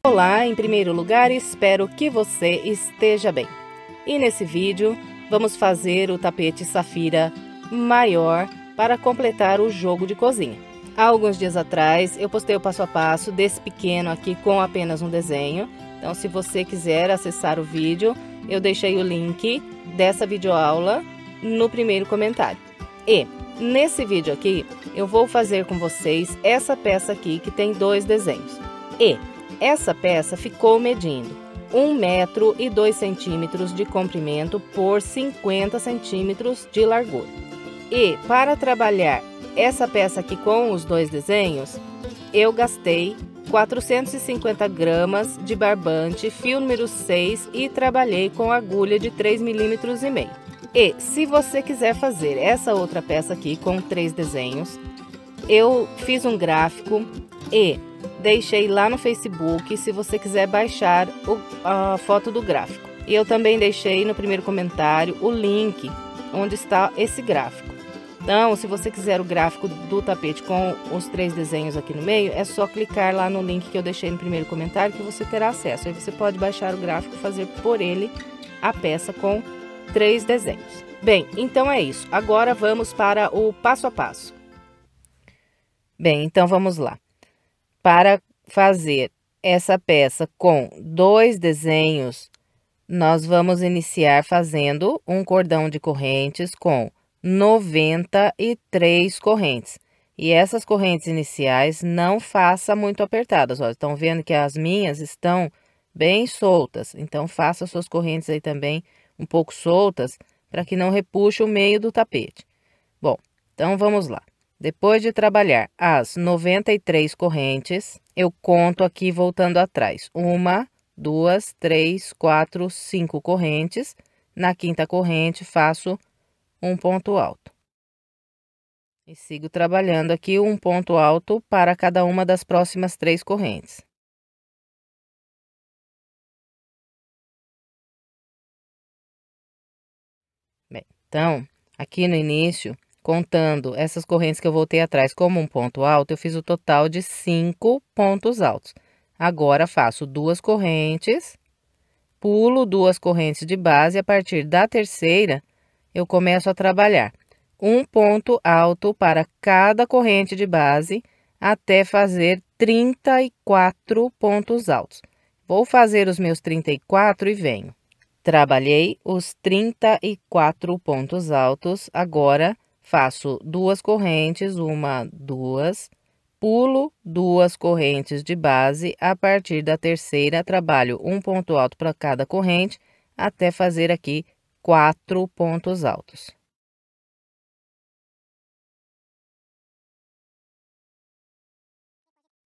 Olá, em primeiro lugar, espero que você esteja bem. E nesse vídeo, vamos fazer o tapete safira maior para completar o jogo de cozinha. Há alguns dias atrás, eu postei o passo a passo desse pequeno aqui com apenas um desenho. Então, se você quiser acessar o vídeo, eu deixei o link dessa videoaula no primeiro comentário. E nesse vídeo aqui, eu vou fazer com vocês essa peça aqui que tem dois desenhos. E essa peça ficou medindo 1 metro e 2 centímetros de comprimento por 50 centímetros de largura. E para trabalhar essa peça aqui com os dois desenhos, eu gastei 450 gramas de barbante, fio número 6 e trabalhei com agulha de 3,5 milímetros. E se você quiser fazer essa outra peça aqui com 3 desenhos, eu fiz um gráfico e deixei lá no Facebook se você quiser baixar a foto do gráfico. E eu também deixei no primeiro comentário o link onde está esse gráfico. Então, se você quiser o gráfico do tapete com os 3 desenhos aqui no meio, é só clicar lá no link que eu deixei no primeiro comentário que você terá acesso. Aí você pode baixar o gráfico e fazer por ele a peça com 3 desenhos. Bem, então é isso. Agora vamos para o passo a passo. Bem, então vamos lá. Para fazer essa peça com 2 desenhos, nós vamos iniciar fazendo um cordão de correntes com 93 correntes. E essas correntes iniciais não faça muito apertadas. Ó, estão vendo que as minhas estão bem soltas. Então, faça suas correntes aí também um pouco soltas, para que não repuxe o meio do tapete. Bom, então vamos lá. Depois de trabalhar as 93 correntes, eu conto aqui voltando atrás. 1, 2, 3, 4, 5 correntes. Na quinta corrente, faço um ponto alto. E sigo trabalhando aqui um ponto alto para cada uma das próximas 3 correntes. Bem, então, aqui no início, contando essas correntes que eu voltei atrás como um ponto alto, eu fiz o total de 5 pontos altos. Agora, faço 2 correntes, pulo 2 correntes de base, e a partir da terceira, eu começo a trabalhar um ponto alto para cada corrente de base, até fazer 34 pontos altos. Vou fazer os meus 34 e venho. Trabalhei os 34 pontos altos, agora faço 2 correntes, 1, 2, pulo 2 correntes de base, a partir da terceira trabalho um ponto alto para cada corrente, até fazer aqui 4 pontos altos.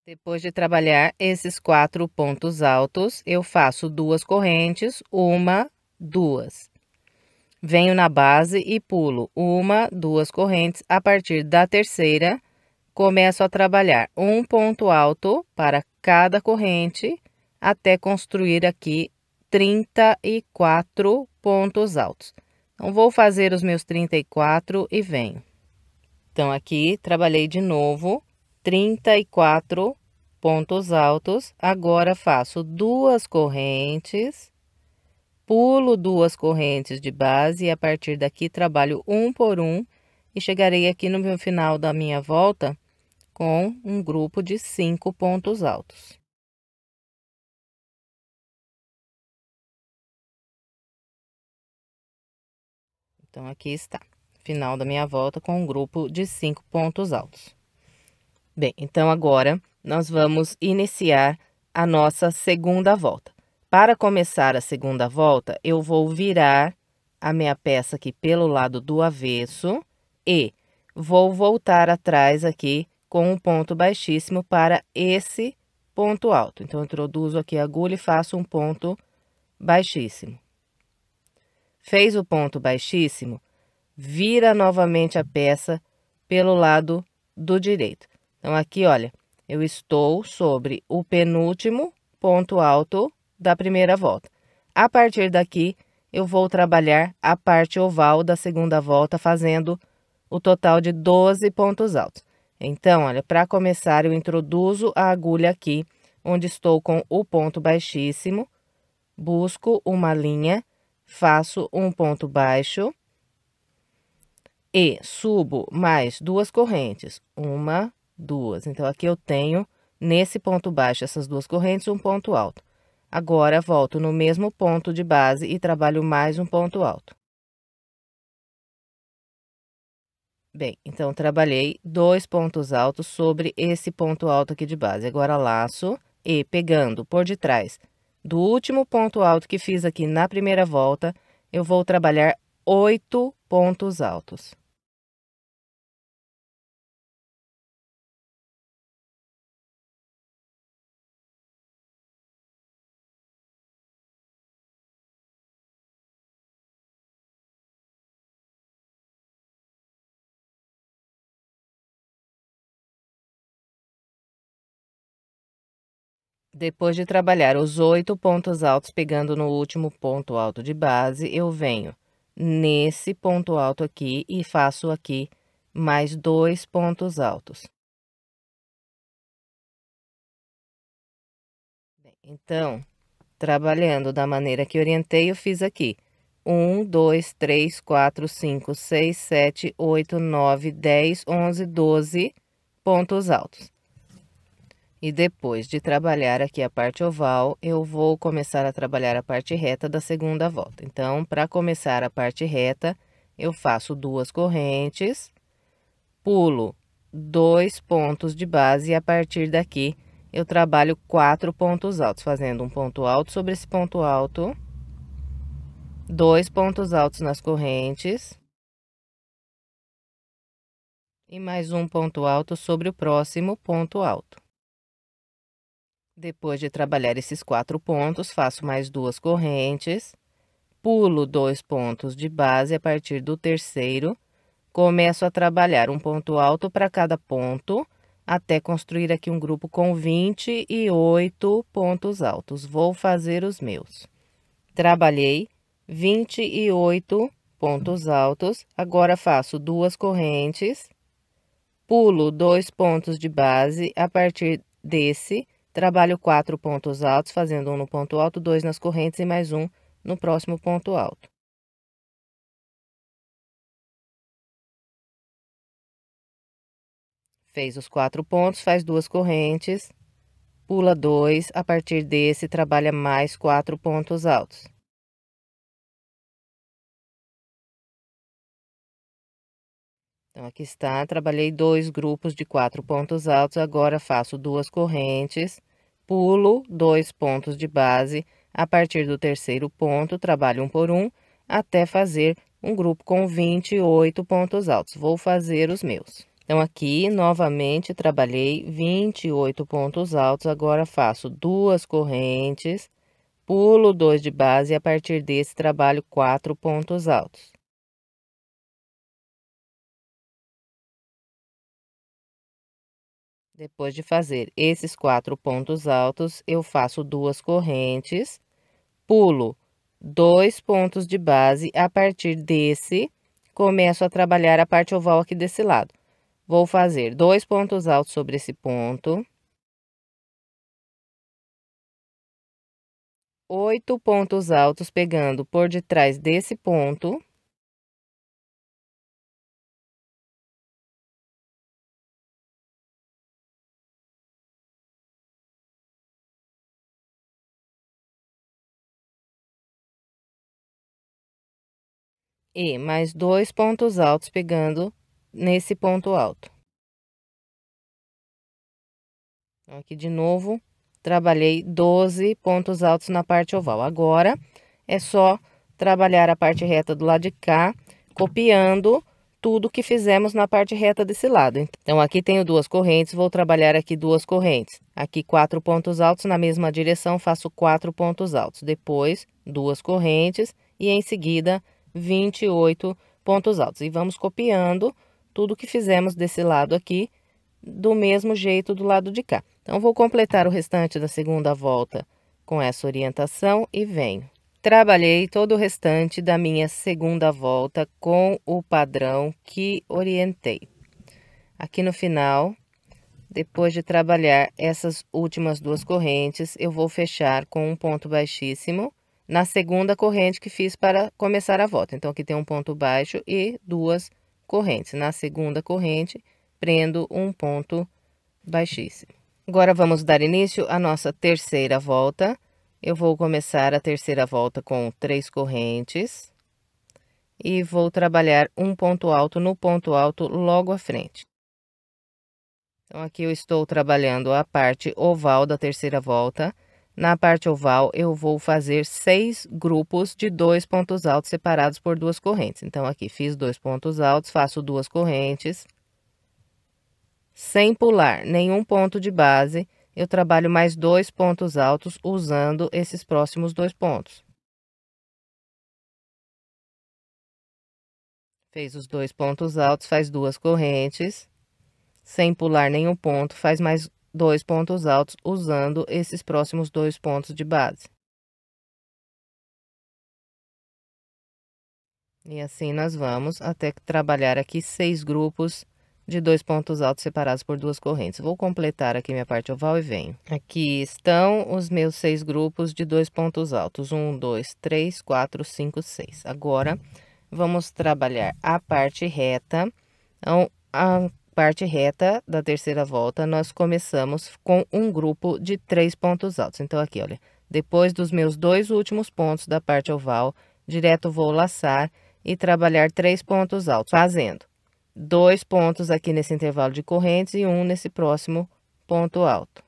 Depois de trabalhar esses 4 pontos altos, eu faço 2 correntes, 1, 2. Venho na base e pulo 1, 2 correntes. A partir da terceira, começo a trabalhar um ponto alto para cada corrente, até construir aqui 34 pontos altos. Então, vou fazer os meus 34 e venho. Então, aqui, trabalhei de novo 34 pontos altos. Agora, faço 2 correntes, pulo 2 correntes de base e a partir daqui trabalho um por um e chegarei aqui no meu final da minha volta com um grupo de 5 pontos altos. Então, aqui está, final da minha volta com um grupo de 5 pontos altos. Bem, então agora nós vamos iniciar a nossa segunda volta. Para começar a segunda volta, eu vou virar a minha peça aqui pelo lado do avesso e vou voltar atrás aqui com um ponto baixíssimo para esse ponto alto. Então, eu introduzo aqui a agulha e faço um ponto baixíssimo. Fez o ponto baixíssimo, vira novamente a peça pelo lado do direito. Então, aqui, olha, eu estou sobre o penúltimo ponto alto da primeira volta. A partir daqui, eu vou trabalhar a parte oval da segunda volta, fazendo o total de 12 pontos altos. Então, olha, para começar, eu introduzo a agulha aqui onde estou com o ponto baixíssimo, busco uma linha, faço um ponto baixo e subo mais 2 correntes, 1, 2. Então, aqui eu tenho, nesse ponto baixo, essas 2 correntes, um ponto alto. Agora, volto no mesmo ponto de base e trabalho mais um ponto alto. Bem, então, trabalhei 2 pontos altos sobre esse ponto alto aqui de base. Agora, laço e pegando por detrás do último ponto alto que fiz aqui na primeira volta, eu vou trabalhar 8 pontos altos. Depois de trabalhar os 8 pontos altos, pegando no último ponto alto de base, eu venho nesse ponto alto aqui e faço aqui mais 2 pontos altos. Bem, então, trabalhando da maneira que orientei, eu fiz aqui 1, 2, 3, 4, 5, 6, 7, 8, 9, 10, 11, 12 pontos altos. E depois de trabalhar aqui a parte oval, eu vou começar a trabalhar a parte reta da segunda volta. Então, para começar a parte reta, eu faço 2 correntes, pulo 2 pontos de base e a partir daqui eu trabalho 4 pontos altos, fazendo um ponto alto sobre esse ponto alto, 2 pontos altos nas correntes e mais um ponto alto sobre o próximo ponto alto. Depois de trabalhar esses 4 pontos, faço mais 2 correntes, pulo 2 pontos de base a partir do terceiro, começo a trabalhar um ponto alto para cada ponto, até construir aqui um grupo com 28 pontos altos. Vou fazer os meus. Trabalhei 28 pontos altos, agora faço 2 correntes, pulo 2 pontos de base, a partir desse, trabalho 4 pontos altos, fazendo um no ponto alto, 2 nas correntes e mais um no próximo ponto alto. Fez os 4 pontos, faz 2 correntes, pula 2, a partir desse, trabalha mais 4 pontos altos. Então, aqui está, trabalhei 2 grupos de 4 pontos altos, agora faço 2 correntes, pulo 2 pontos de base, a partir do terceiro ponto, trabalho um por um, até fazer um grupo com 28 pontos altos. Vou fazer os meus. Então, aqui, novamente, trabalhei 28 pontos altos, agora faço 2 correntes, pulo 2 de base e a partir desse trabalho 4 pontos altos. Depois de fazer esses 4 pontos altos, eu faço 2 correntes, pulo 2 pontos de base, a partir desse, começo a trabalhar a parte oval aqui desse lado. Vou fazer 2 pontos altos sobre esse ponto, 8 pontos altos pegando por detrás desse ponto. E mais 2 pontos altos pegando nesse ponto alto. Então, aqui de novo, trabalhei 12 pontos altos na parte oval. Agora, é só trabalhar a parte reta do lado de cá, copiando tudo que fizemos na parte reta desse lado. Então, aqui tenho 2 correntes, vou trabalhar aqui 2 correntes. Aqui 4 pontos altos, na mesma direção, faço 4 pontos altos. Depois, 2 correntes e em seguida, 28 pontos altos. E vamos copiando tudo que fizemos desse lado aqui, do mesmo jeito do lado de cá. Então, vou completar o restante da segunda volta com essa orientação e venho. Trabalhei todo o restante da minha segunda volta com o padrão que orientei. Aqui no final, Depois de trabalhar essas últimas duas correntes, eu vou fechar com um ponto baixíssimo na segunda corrente que fiz para começar a volta. Então, aqui tem um ponto baixo e duas correntes. Na segunda corrente, prendo um ponto baixíssimo. Agora, vamos dar início à nossa terceira volta. Eu vou começar a terceira volta com 3 correntes. E vou trabalhar um ponto alto no ponto alto logo à frente. Então, aqui eu estou trabalhando a parte oval da terceira volta. Na parte oval, eu vou fazer 6 grupos de 2 pontos altos separados por 2 correntes. Então, aqui fiz 2 pontos altos, faço 2 correntes. Sem pular nenhum ponto de base, eu trabalho mais 2 pontos altos usando esses próximos 2 pontos. Fez os 2 pontos altos, faz 2 correntes. Sem pular nenhum ponto, faz mais 2 pontos altos usando esses próximos 2 pontos de base. E assim nós vamos até trabalhar aqui 6 grupos de 2 pontos altos separados por 2 correntes. Vou completar aqui minha parte oval e venho. Aqui estão os meus 6 grupos de 2 pontos altos. 1, 2, 3, 4, 5, 6. Agora, vamos trabalhar a parte reta. Então, a parte reta da terceira volta, nós começamos com um grupo de 3 pontos altos. Então, aqui, olha, depois dos meus 2 últimos pontos da parte oval, direto vou laçar e trabalhar 3 pontos altos, fazendo 2 pontos aqui nesse intervalo de correntes e um nesse próximo ponto alto.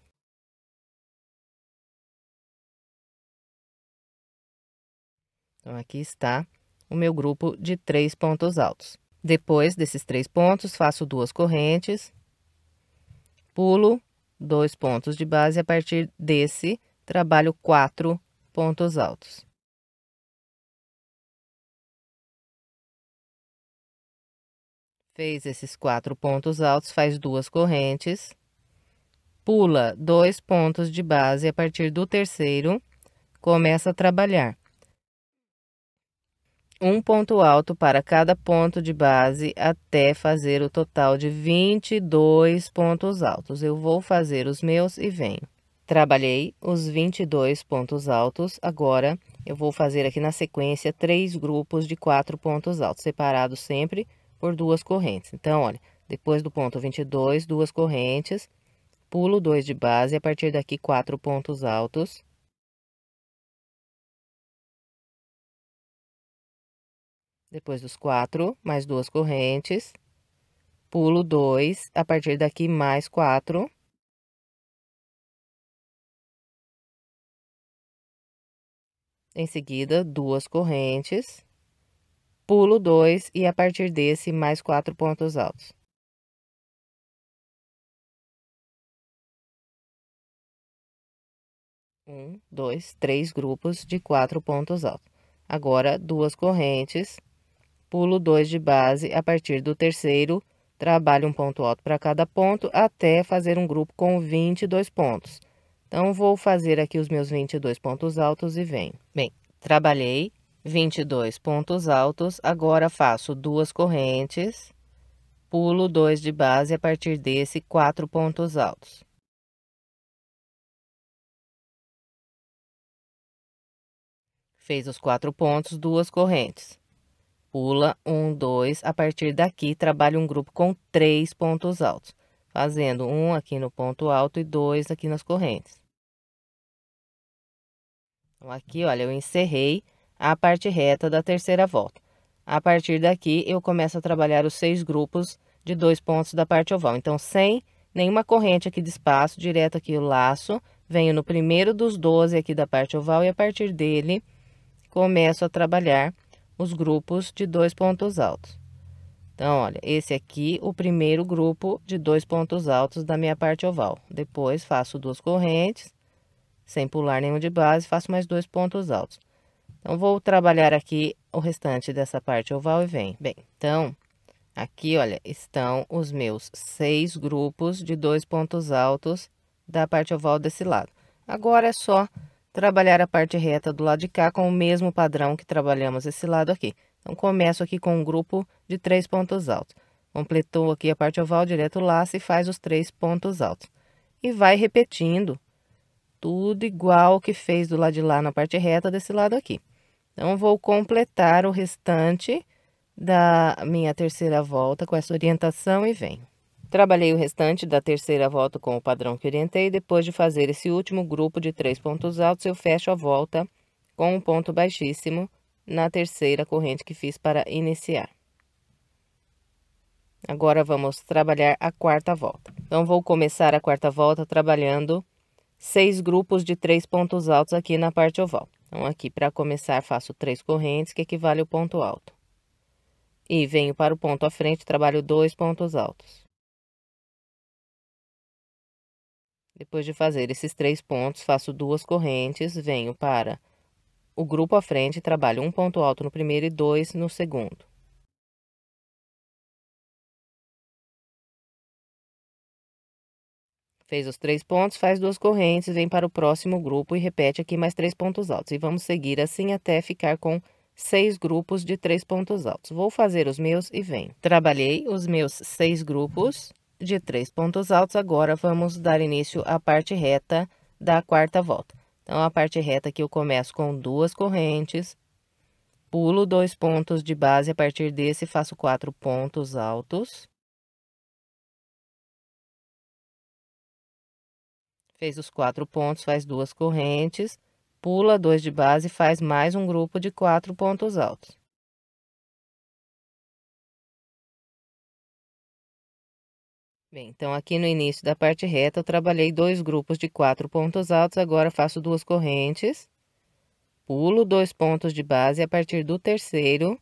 Então, aqui está o meu grupo de 3 pontos altos. Depois desses 3 pontos, faço 2 correntes, pulo 2 pontos de base, e a partir desse, trabalho 4 pontos altos. Fez esses 4 pontos altos, faz 2 correntes, pula 2 pontos de base, e a partir do terceiro, começa a trabalhar um ponto alto para cada ponto de base até fazer o total de 22 pontos altos. Eu vou fazer os meus e venho. Trabalhei os 22 pontos altos, agora eu vou fazer aqui na sequência 3 grupos de 4 pontos altos, separados sempre por 2 correntes. Então, olha, depois do ponto 22, 2 correntes, pulo 2 de base, e a partir daqui 4 pontos altos. Depois dos 4, mais 2 correntes, pulo 2, a partir daqui mais 4. Em seguida, 2 correntes, pulo 2 e a partir desse mais 4 pontos altos. Um, 2, 3 grupos de 4 pontos altos. Agora, 2 correntes, pulo 2 de base, a partir do terceiro, trabalho um ponto alto para cada ponto, até fazer um grupo com 22 pontos. Então, vou fazer aqui os meus 22 pontos altos e venho. Bem, trabalhei 22 pontos altos, agora faço 2 correntes, pulo 2 de base, a partir desse, 4 pontos altos. Fez os 4 pontos, 2 correntes. Pula 1, 2, a partir daqui, trabalha um grupo com 3 pontos altos, fazendo um aqui no ponto alto e 2 aqui nas correntes. Então, aqui, olha, eu encerrei a parte reta da terceira volta. A partir daqui, eu começo a trabalhar os 6 grupos de 2 pontos da parte oval. Então, sem nenhuma corrente aqui de espaço, direto aqui o laço, venho no primeiro dos 12 aqui da parte oval e a partir dele, começo a trabalhar os grupos de 2 pontos altos. Então, olha, esse aqui, o primeiro grupo de 2 pontos altos da minha parte oval. Depois, faço 2 correntes, sem pular nenhum de base, faço mais 2 pontos altos. Então, vou trabalhar aqui o restante dessa parte oval e venho. Bem, então, aqui, olha, estão os meus 6 grupos de 2 pontos altos da parte oval desse lado. Agora, é só trabalhar a parte reta do lado de cá com o mesmo padrão que trabalhamos esse lado aqui. Então, começo aqui com um grupo de 3 pontos altos. Completou aqui a parte oval, direto laço e faz os 3 pontos altos. E vai repetindo tudo igual que fez do lado de lá na parte reta desse lado aqui. Então, vou completar o restante da minha terceira volta com essa orientação e venho. Trabalhei o restante da terceira volta com o padrão que orientei. Depois de fazer esse último grupo de 3 pontos altos, eu fecho a volta com um ponto baixíssimo na terceira corrente que fiz para iniciar. Agora, vamos trabalhar a quarta volta. Então, vou começar a quarta volta trabalhando 6 grupos de 3 pontos altos aqui na parte oval. Então, aqui, para começar, faço 3 correntes, que equivale ao ponto alto. E venho para o ponto à frente, trabalho 2 pontos altos. Depois de fazer esses 3 pontos, faço 2 correntes, venho para o grupo à frente, trabalho um ponto alto no primeiro e 2 no segundo. Fez os 3 pontos, faz 2 correntes, vem para o próximo grupo e repete aqui mais 3 pontos altos. E vamos seguir assim até ficar com 6 grupos de 3 pontos altos. Vou fazer os meus e venho. Trabalhei os meus 6 grupos de 3 pontos altos. Agora, vamos dar início à parte reta da quarta volta. Então, a parte reta aqui eu começo com 2 correntes, pulo 2 pontos de base, a partir desse faço 4 pontos altos. Fez os 4 pontos, faz 2 correntes, pula 2 de base e faz mais um grupo de 4 pontos altos. Bem, então, aqui no início da parte reta, eu trabalhei 2 grupos de 4 pontos altos, agora faço 2 correntes, pulo 2 pontos de base e a partir do terceiro,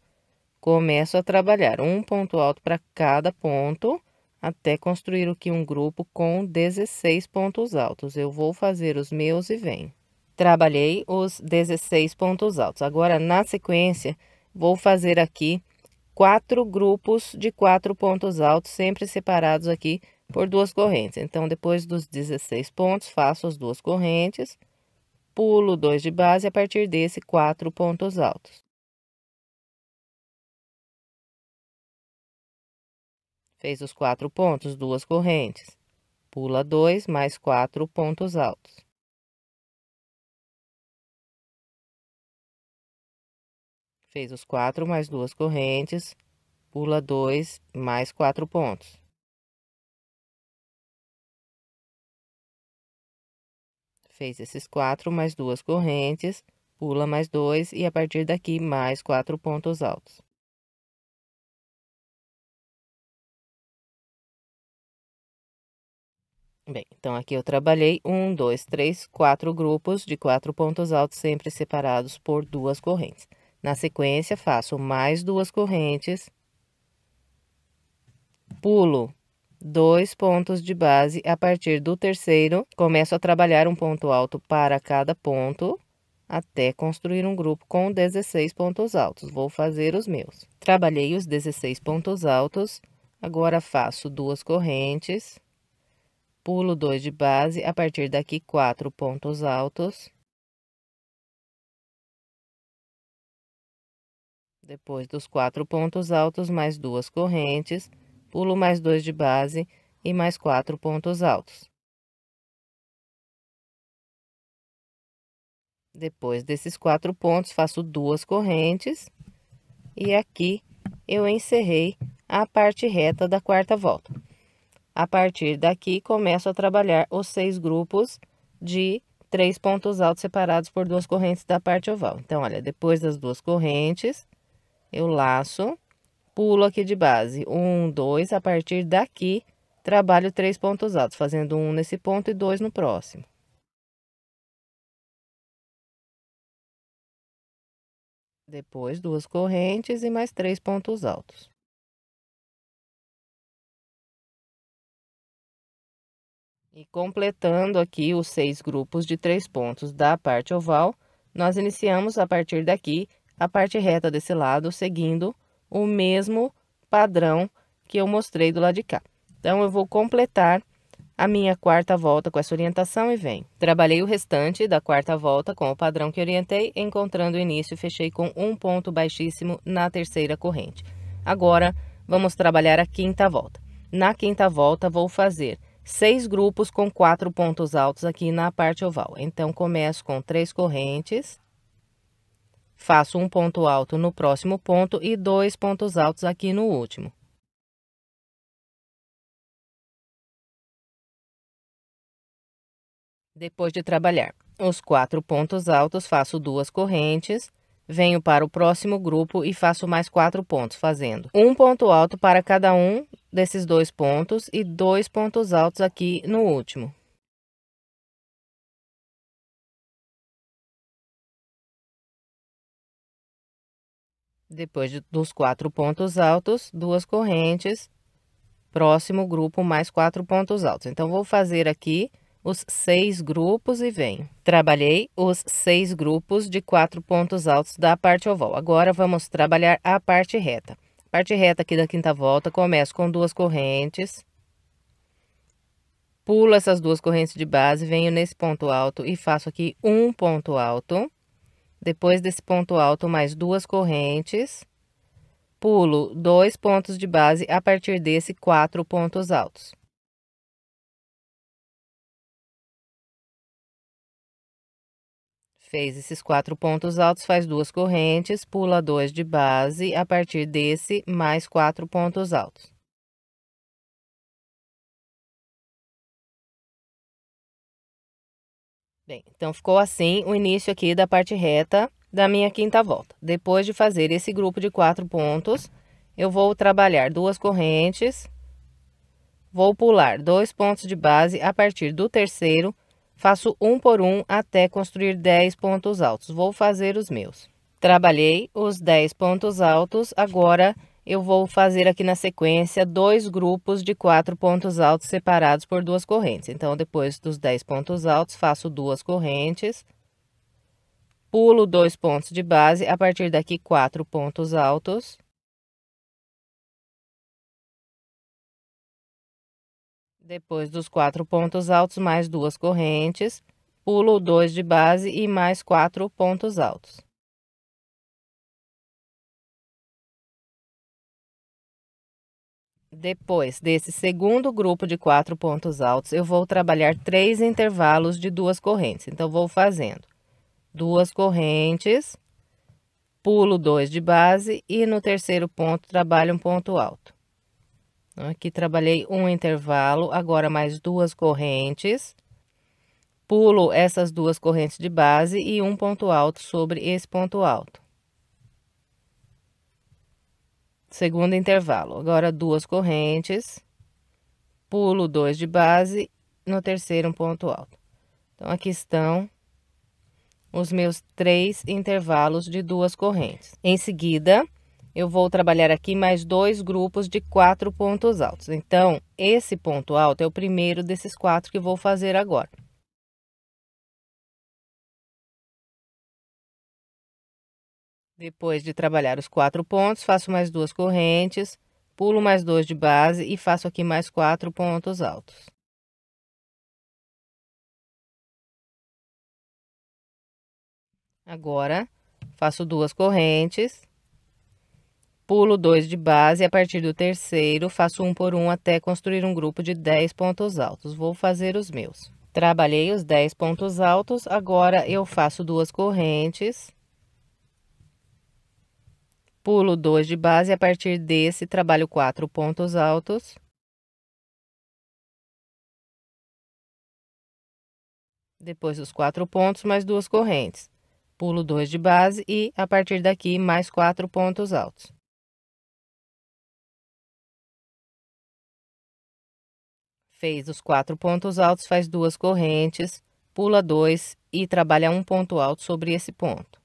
começo a trabalhar um ponto alto para cada ponto, até construir aqui um grupo com 16 pontos altos. Eu vou fazer os meus e venho. Trabalhei os 16 pontos altos. Agora, na sequência, vou fazer aqui 4 grupos de 4 pontos altos, sempre separados aqui por 2 correntes. Então, depois dos 16 pontos, faço as 2 correntes, pulo 2 de base, a partir desse 4 pontos altos. Fez os 4 pontos, 2 correntes, pula 2, mais 4 pontos altos. Fez os 4 mais 2 correntes, pula 2, mais 4 pontos. Fez esses 4 mais 2 correntes, pula mais 2 e a partir daqui mais 4 pontos altos. Bem, então, aqui eu trabalhei 1, 2, 3, 4 grupos de 4 pontos altos, sempre separados por 2 correntes. Na sequência, faço mais 2 correntes, pulo 2 pontos de base, a partir do terceiro, começo a trabalhar um ponto alto para cada ponto, até construir um grupo com 16 pontos altos. Vou fazer os meus. Trabalhei os 16 pontos altos, agora faço 2 correntes, pulo 2 de base, a partir daqui 4 pontos altos. Depois dos 4 pontos altos, mais 2 correntes, pulo mais 2 de base e mais 4 pontos altos. Depois desses 4 pontos, faço 2 correntes e aqui eu encerrei a parte reta da quarta volta. A partir daqui, começo a trabalhar os 6 grupos de 3 pontos altos separados por 2 correntes da parte oval. Então, olha, depois das 2 correntes, eu laço, pulo aqui de base, 1, 2, a partir daqui, trabalho 3 pontos altos, fazendo 1 nesse ponto e 2 no próximo. Depois, 2 correntes e mais 3 pontos altos. E completando aqui os 6 grupos de 3 pontos da parte oval, nós iniciamos a partir daqui a parte reta desse lado, seguindo o mesmo padrão que eu mostrei do lado de cá. Então, eu vou completar a minha quarta volta com essa orientação e venho. Trabalhei o restante da quarta volta com o padrão que orientei, encontrando o início, fechei com um ponto baixíssimo na terceira corrente. Agora, vamos trabalhar a quinta volta. Na quinta volta, vou fazer 6 grupos com 4 pontos altos aqui na parte oval. Então, começo com 3 correntes, faço um ponto alto no próximo ponto e 2 pontos altos aqui no último. Depois de trabalhar os 4 pontos altos, faço 2 correntes, venho para o próximo grupo e faço mais 4 pontos, fazendo um ponto alto para cada um desses 2 pontos e 2 pontos altos aqui no último. Depois dos 4 pontos altos, 2 correntes, próximo grupo mais 4 pontos altos. Então, vou fazer aqui os 6 grupos e venho. Trabalhei os 6 grupos de 4 pontos altos da parte oval. Agora, vamos trabalhar a parte reta. A parte reta aqui da quinta volta, começo com 2 correntes. Pulo essas 2 correntes de base, venho nesse ponto alto e faço aqui um ponto alto. Depois desse ponto alto, mais 2 correntes. Pulo 2 pontos de base, a partir desse 4 pontos altos. Fez esses 4 pontos altos, faz 2 correntes, pula 2 de base, a partir desse, mais 4 pontos altos. Bem, então ficou assim o início aqui da parte reta da minha quinta volta. Depois de fazer esse grupo de 4 pontos, eu vou trabalhar 2 correntes, vou pular 2 pontos de base, a partir do terceiro, faço um por um até construir 10 pontos altos. Vou fazer os meus. Trabalhei os 10 pontos altos, agora eu vou fazer aqui na sequência 2 grupos de 4 pontos altos separados por 2 correntes. Então, depois dos 10 pontos altos, faço 2 correntes, pulo 2 pontos de base, a partir daqui 4 pontos altos. Depois dos 4 pontos altos, mais 2 correntes, pulo 2 de base e mais 4 pontos altos. Depois desse segundo grupo de 4 pontos altos, eu vou trabalhar 3 intervalos de 2 correntes. Então, vou fazendo 2 correntes, pulo 2 de base e no terceiro ponto trabalho um ponto alto. Aqui trabalhei um intervalo, agora mais 2 correntes, pulo essas 2 correntes de base e um ponto alto sobre esse ponto alto. Segundo intervalo, agora 2 correntes, pulo 2 de base, no terceiro um ponto alto. Então, aqui estão os meus 3 intervalos de 2 correntes. Em seguida, eu vou trabalhar aqui mais 2 grupos de 4 pontos altos. Então, esse ponto alto é o primeiro desses 4 que vou fazer agora. Depois de trabalhar os 4 pontos, faço mais 2 correntes, pulo mais 2 de base e faço aqui mais 4 pontos altos. Agora, faço 2 correntes, pulo 2 de base e a partir do terceiro, faço um por um até construir um grupo de 10 pontos altos. Vou fazer os meus. Trabalhei os 10 pontos altos, agora eu faço 2 correntes, pulo 2 de base, a partir desse, trabalho 4 pontos altos. Depois dos 4 pontos, mais 2 correntes. Pulo 2 de base e, a partir daqui, mais 4 pontos altos. Fez os 4 pontos altos, faz 2 correntes, pula 2 e trabalha um ponto alto sobre esse ponto.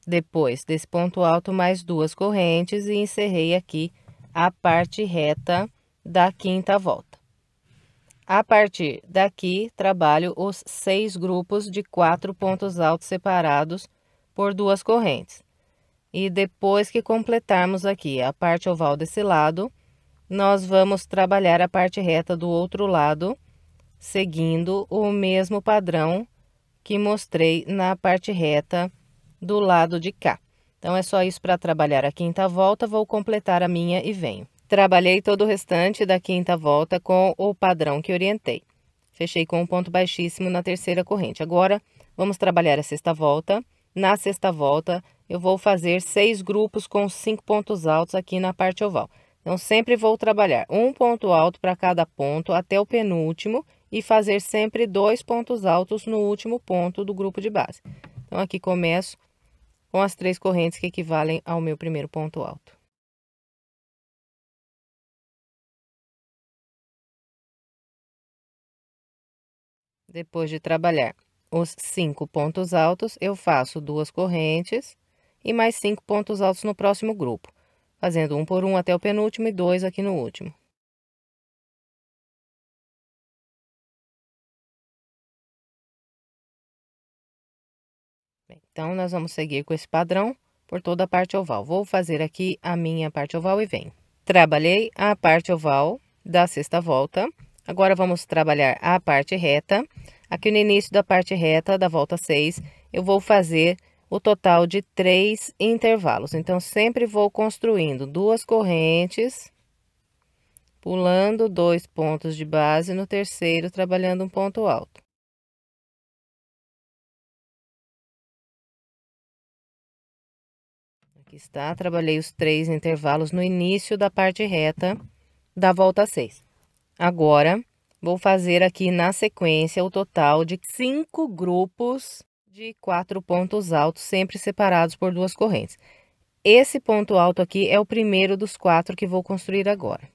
Depois desse ponto alto, mais 2 correntes e encerrei aqui a parte reta da quinta volta. A partir daqui, trabalho os 6 grupos de 4 pontos altos separados por 2 correntes. E depois que completarmos aqui a parte oval desse lado, nós vamos trabalhar a parte reta do outro lado, seguindo o mesmo padrão que mostrei na parte reta do lado de cá. Então, é só isso para trabalhar a quinta volta, vou completar a minha e venho. Trabalhei todo o restante da quinta volta com o padrão que orientei. Fechei com um ponto baixíssimo na terceira corrente. Agora, vamos trabalhar a sexta volta. Na sexta volta, eu vou fazer 6 grupos com 5 pontos altos aqui na parte oval. Então, sempre vou trabalhar um ponto alto para cada ponto até o penúltimo e fazer sempre 2 pontos altos no último ponto do grupo de base. Então, aqui começo com as 3 correntes que equivalem ao meu primeiro ponto alto. Depois de trabalhar os 5 pontos altos, eu faço 2 correntes e mais 5 pontos altos no próximo grupo, fazendo um por um até o penúltimo e 2 aqui no último. Bem, então, nós vamos seguir com esse padrão por toda a parte oval. Vou fazer aqui a minha parte oval e venho. Trabalhei a parte oval da sexta volta. Agora, vamos trabalhar a parte reta. Aqui no início da parte reta da volta 6, eu vou fazer o total de 3 intervalos. Então, sempre vou construindo 2 correntes, pulando 2 pontos de base, no terceiro, trabalhando um ponto alto. Aqui está, trabalhei os 3 intervalos no início da parte reta da volta 6. Agora, vou fazer aqui na sequência o total de 5 grupos de 4 pontos altos, sempre separados por 2 correntes. Esse ponto alto aqui é o primeiro dos 4 que vou construir agora.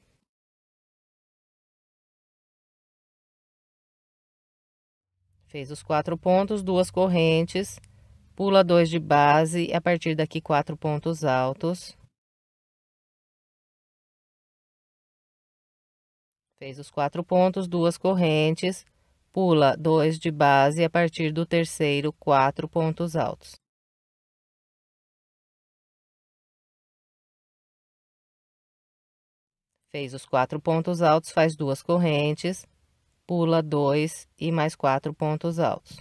Fez os 4 pontos, 2 correntes, pula 2 de base e a partir daqui 4 pontos altos. Fez os 4 pontos, 2 correntes, pula 2 de base e a partir do terceiro, 4 pontos altos. Fez os 4 pontos altos, faz 2 correntes, pula 2 e mais 4 pontos altos.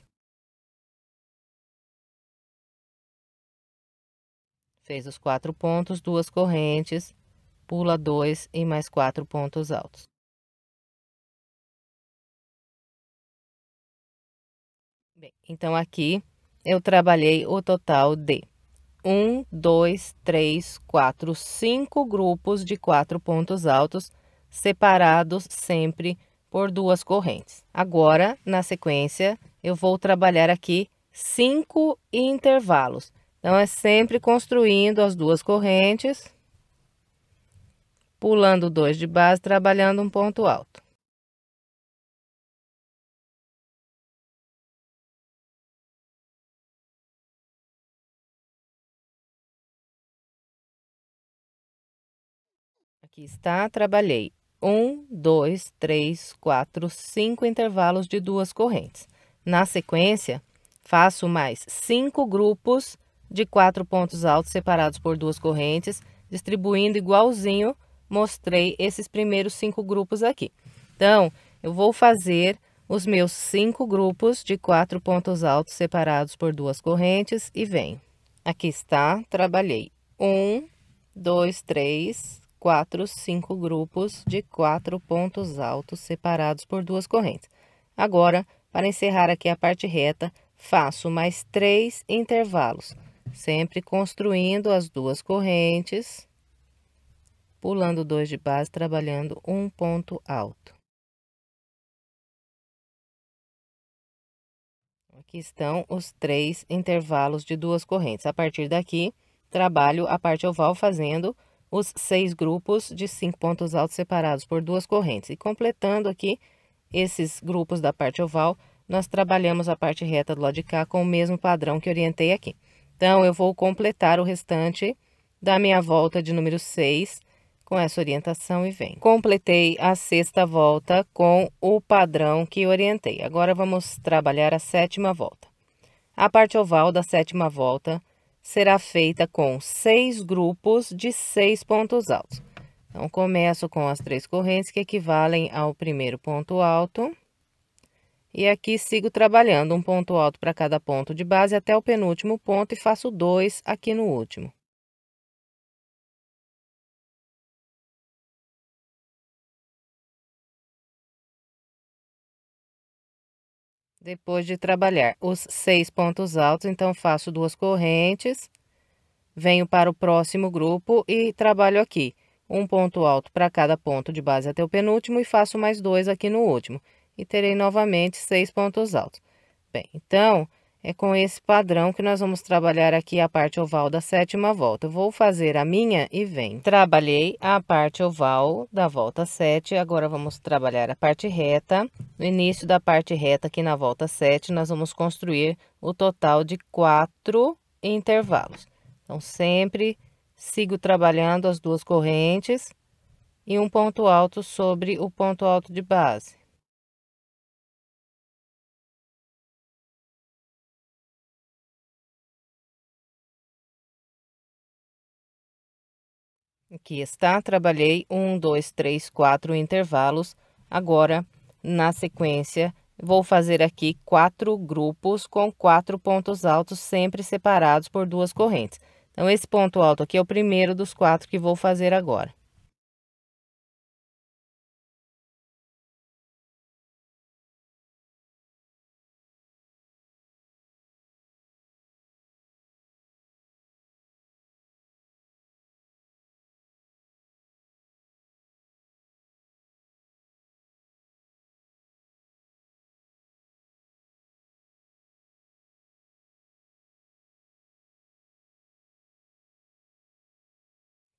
Fez os 4 pontos, 2 correntes, pula 2 e mais 4 pontos altos. Bem, então aqui eu trabalhei o total de 1, 2, 3, 4, 5 grupos de 4 pontos altos, separados sempre por 2 correntes. Agora, na sequência, eu vou trabalhar aqui 5 intervalos. Então, é sempre construindo as 2 correntes, pulando 2 de base, trabalhando um ponto alto. Aqui está, trabalhei 1, 2, 3, 4, 5 intervalos de 2 correntes. Na sequência, faço mais 5 grupos de 4 pontos altos separados por 2 correntes, distribuindo igualzinho, mostrei esses primeiros 5 grupos aqui. Então, eu vou fazer os meus 5 grupos de 4 pontos altos separados por 2 correntes e venho. Aqui está, trabalhei 1, 2, 3, 4, 5 grupos de 4 pontos altos separados por 2 correntes. Agora, para encerrar aqui a parte reta, faço mais 3 intervalos, sempre construindo as 2 correntes, pulando 2 de base, trabalhando um ponto alto. Aqui estão os 3 intervalos de 2 correntes. A partir daqui, trabalho a parte oval fazendo os 6 grupos de 5 pontos altos separados por 2 correntes. E completando aqui esses grupos da parte oval, nós trabalhamos a parte reta do lado de cá com o mesmo padrão que orientei aqui. Então, eu vou completar o restante da minha volta de número 6 com essa orientação e venho. Completei a sexta volta com o padrão que orientei. Agora, vamos trabalhar a sétima volta. A parte oval da sétima volta será feita com 6 grupos de 6 pontos altos. Então, começo com as 3 correntes que equivalem ao primeiro ponto alto. E aqui sigo trabalhando um ponto alto para cada ponto de base até o penúltimo ponto e faço 2 aqui no último. Depois de trabalhar os 6 pontos altos, então faço 2 correntes, venho para o próximo grupo e trabalho aqui um ponto alto para cada ponto de base até o penúltimo e faço mais 2 aqui no último. E terei novamente 6 pontos altos. Bem, então, é com esse padrão que nós vamos trabalhar aqui a parte oval da 7ª volta. Eu vou fazer a minha e vem. Trabalhei a parte oval da volta 7, agora vamos trabalhar a parte reta. No início da parte reta, aqui na volta 7, nós vamos construir o total de 4 intervalos. Então, sempre sigo trabalhando as 2 correntes e um ponto alto sobre o ponto alto de base. Aqui está, trabalhei 1, 2, 3, 4 intervalos. Agora, na sequência, vou fazer aqui 4 grupos com 4 pontos altos, sempre separados por 2 correntes. Então, esse ponto alto aqui é o primeiro dos 4 que vou fazer agora.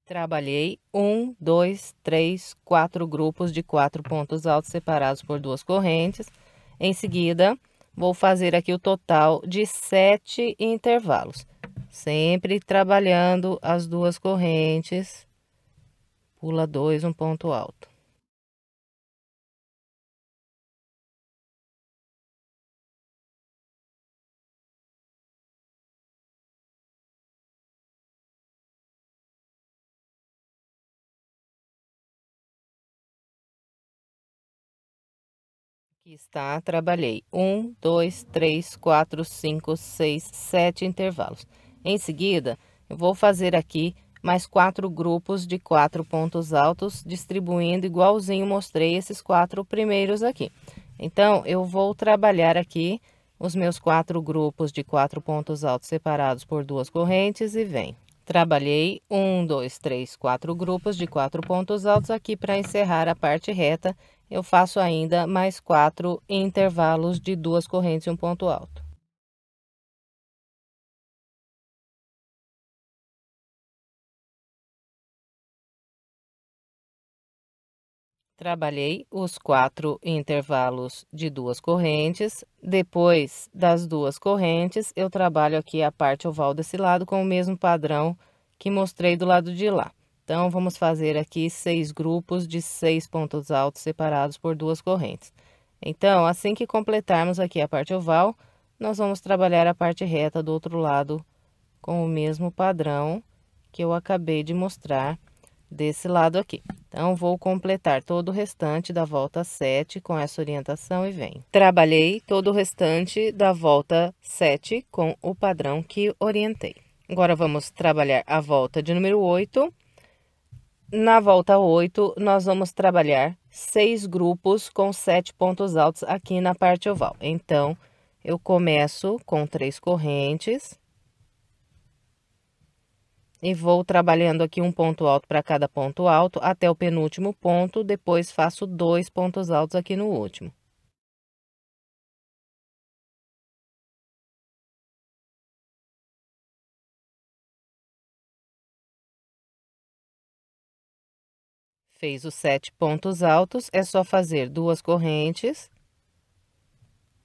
Trabalhei 1, 2, 3, 4 grupos de 4 pontos altos separados por 2 correntes. Em seguida, vou fazer aqui o total de 7 intervalos, sempre trabalhando as 2 correntes, pula 2, um ponto alto. Aqui está, trabalhei 1, 2, 3, 4, 5, 6, 7 intervalos. Em seguida, eu vou fazer aqui mais 4 grupos de 4 pontos altos, distribuindo igualzinho mostrei esses 4 primeiros aqui. Então, eu vou trabalhar aqui os meus 4 grupos de 4 pontos altos separados por 2 correntes e vem. Trabalhei 1, 2, 3, 4 grupos de 4 pontos altos aqui para encerrar a parte reta. Eu faço ainda mais 4 intervalos de 2 correntes e um ponto alto. Trabalhei os 4 intervalos de 2 correntes. Depois das 2 correntes, eu trabalho aqui a parte oval desse lado com o mesmo padrão que mostrei do lado de lá. Então, vamos fazer aqui 6 grupos de 6 pontos altos separados por 2 correntes. Então, assim que completarmos aqui a parte oval, nós vamos trabalhar a parte reta do outro lado com o mesmo padrão que eu acabei de mostrar desse lado aqui. Então, vou completar todo o restante da volta 7 com essa orientação e venho. Trabalhei todo o restante da volta 7 com o padrão que orientei. Agora, vamos trabalhar a volta de número 8. Na volta 8, nós vamos trabalhar 6 grupos com 7 pontos altos aqui na parte oval. Então, eu começo com 3 correntes. E vou trabalhando aqui um ponto alto para cada ponto alto até o penúltimo ponto, depois faço 2 pontos altos aqui no último. Fez os 7 pontos altos, é só fazer 2 correntes,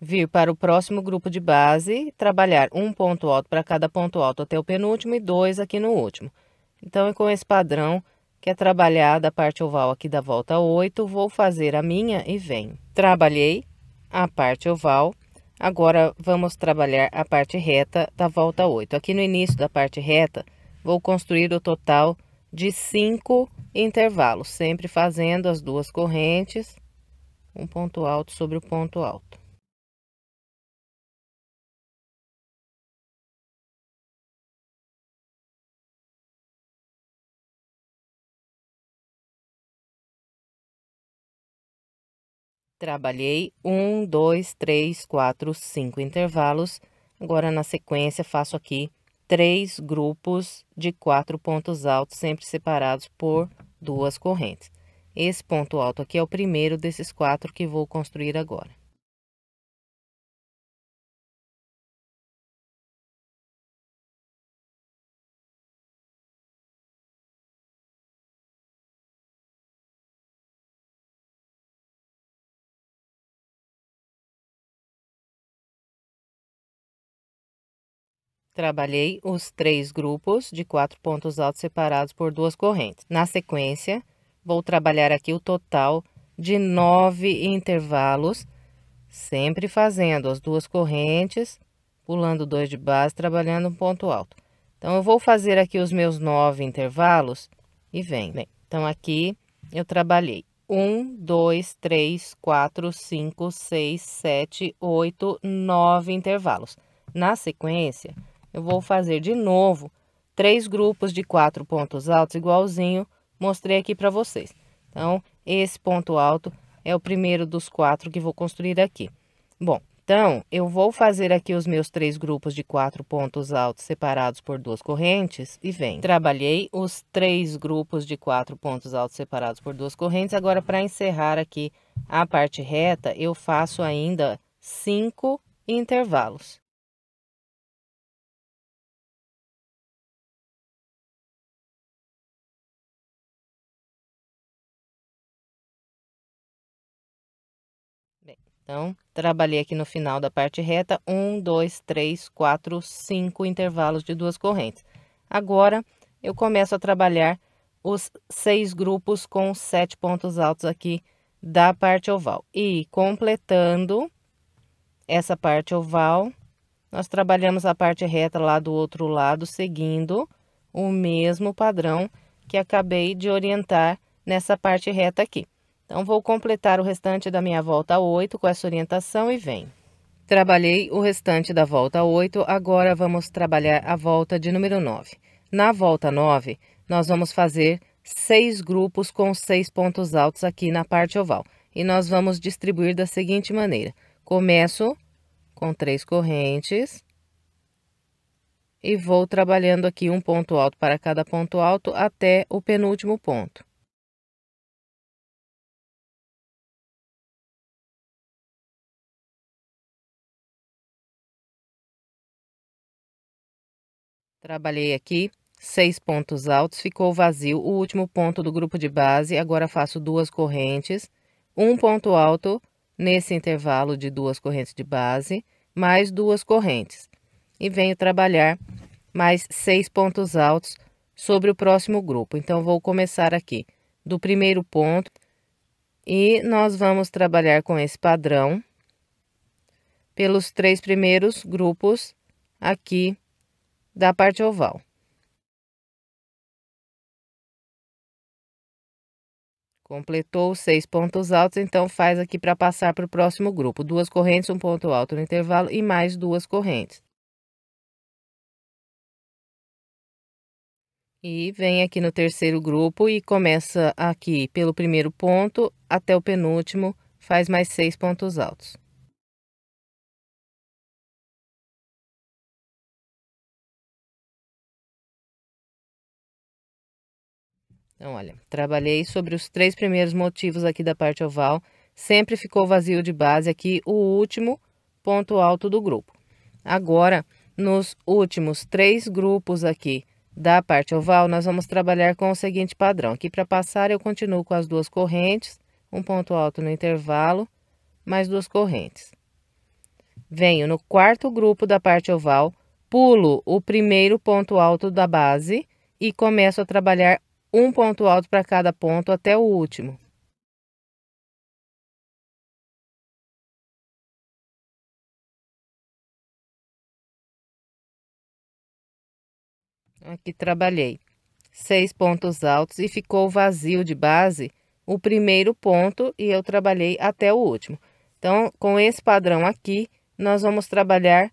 vir para o próximo grupo de base, trabalhar um ponto alto para cada ponto alto até o penúltimo e 2 aqui no último. Então, é com esse padrão que é trabalhar da parte oval aqui da volta 8, vou fazer a minha e venho. Trabalhei a parte oval, agora vamos trabalhar a parte reta da volta 8. Aqui no início da parte reta, vou construir o total de 5 intervalos, sempre fazendo as 2 correntes, um ponto alto sobre o ponto alto. Trabalhei 1, 2, 3, 4, 5 intervalos. Agora, na sequência, faço aqui 3 grupos de 4 pontos altos, sempre separados por 2 correntes. Esse ponto alto aqui é o primeiro desses 4 que vou construir agora. Trabalhei os 3 grupos de 4 pontos altos separados por 2 correntes. Na sequência, vou trabalhar aqui o total de 9 intervalos, sempre fazendo as 2 correntes, pulando 2 de base, trabalhando um ponto alto. Então, eu vou fazer aqui os meus 9 intervalos e vem. Então, aqui eu trabalhei 1, 2, 3, 4, 5, 6, 7, 8, 9 intervalos. Na sequência, eu vou fazer de novo 3 grupos de 4 pontos altos, igualzinho mostrei aqui para vocês. Então, esse ponto alto é o primeiro dos 4 que vou construir aqui. Bom, então, eu vou fazer aqui os meus 3 grupos de 4 pontos altos separados por 2 correntes e vem. Trabalhei os 3 grupos de 4 pontos altos separados por 2 correntes. Agora, para encerrar aqui a parte reta, eu faço ainda 5 intervalos. Então, trabalhei aqui no final da parte reta, 1, 2, 3, 4, 5 intervalos de 2 correntes. Agora, eu começo a trabalhar os 6 grupos com 7 pontos altos aqui da parte oval. E, completando essa parte oval, nós trabalhamos a parte reta lá do outro lado, seguindo o mesmo padrão que acabei de orientar nessa parte reta aqui. Então, vou completar o restante da minha volta 8 com essa orientação e vem. Trabalhei o restante da volta 8, agora vamos trabalhar a volta de número 9. Na volta 9, nós vamos fazer 6 grupos com 6 pontos altos aqui na parte oval. E nós vamos distribuir da seguinte maneira. Começo com 3 correntes e vou trabalhando aqui um ponto alto para cada ponto alto até o penúltimo ponto. Trabalhei aqui 6 pontos altos, ficou vazio o último ponto do grupo de base. Agora faço 2 correntes, um ponto alto nesse intervalo de 2 correntes de base, mais 2 correntes. E venho trabalhar mais 6 pontos altos sobre o próximo grupo. Então, vou começar aqui do primeiro ponto e nós vamos trabalhar com esse padrão pelos 3 primeiros grupos aqui da parte oval. Completou os 6 pontos altos, então faz aqui para passar para o próximo grupo. 2 correntes, um ponto alto no intervalo e mais 2 correntes. E vem aqui no terceiro grupo e começa aqui pelo primeiro ponto até o penúltimo, faz mais 6 pontos altos. Então, olha, trabalhei sobre os 3 primeiros motivos aqui da parte oval, sempre ficou vazio de base aqui o último ponto alto do grupo. Agora, nos últimos 3 grupos aqui da parte oval, nós vamos trabalhar com o seguinte padrão. Aqui para passar, eu continuo com as 2 correntes, um ponto alto no intervalo, mais 2 correntes. Venho no quarto grupo da parte oval, pulo o primeiro ponto alto da base e começo a trabalhar um ponto alto para cada ponto até o último. Aqui trabalhei 6 pontos altos e ficou vazio de base o primeiro ponto e eu trabalhei até o último. Então, com esse padrão aqui, nós vamos trabalhar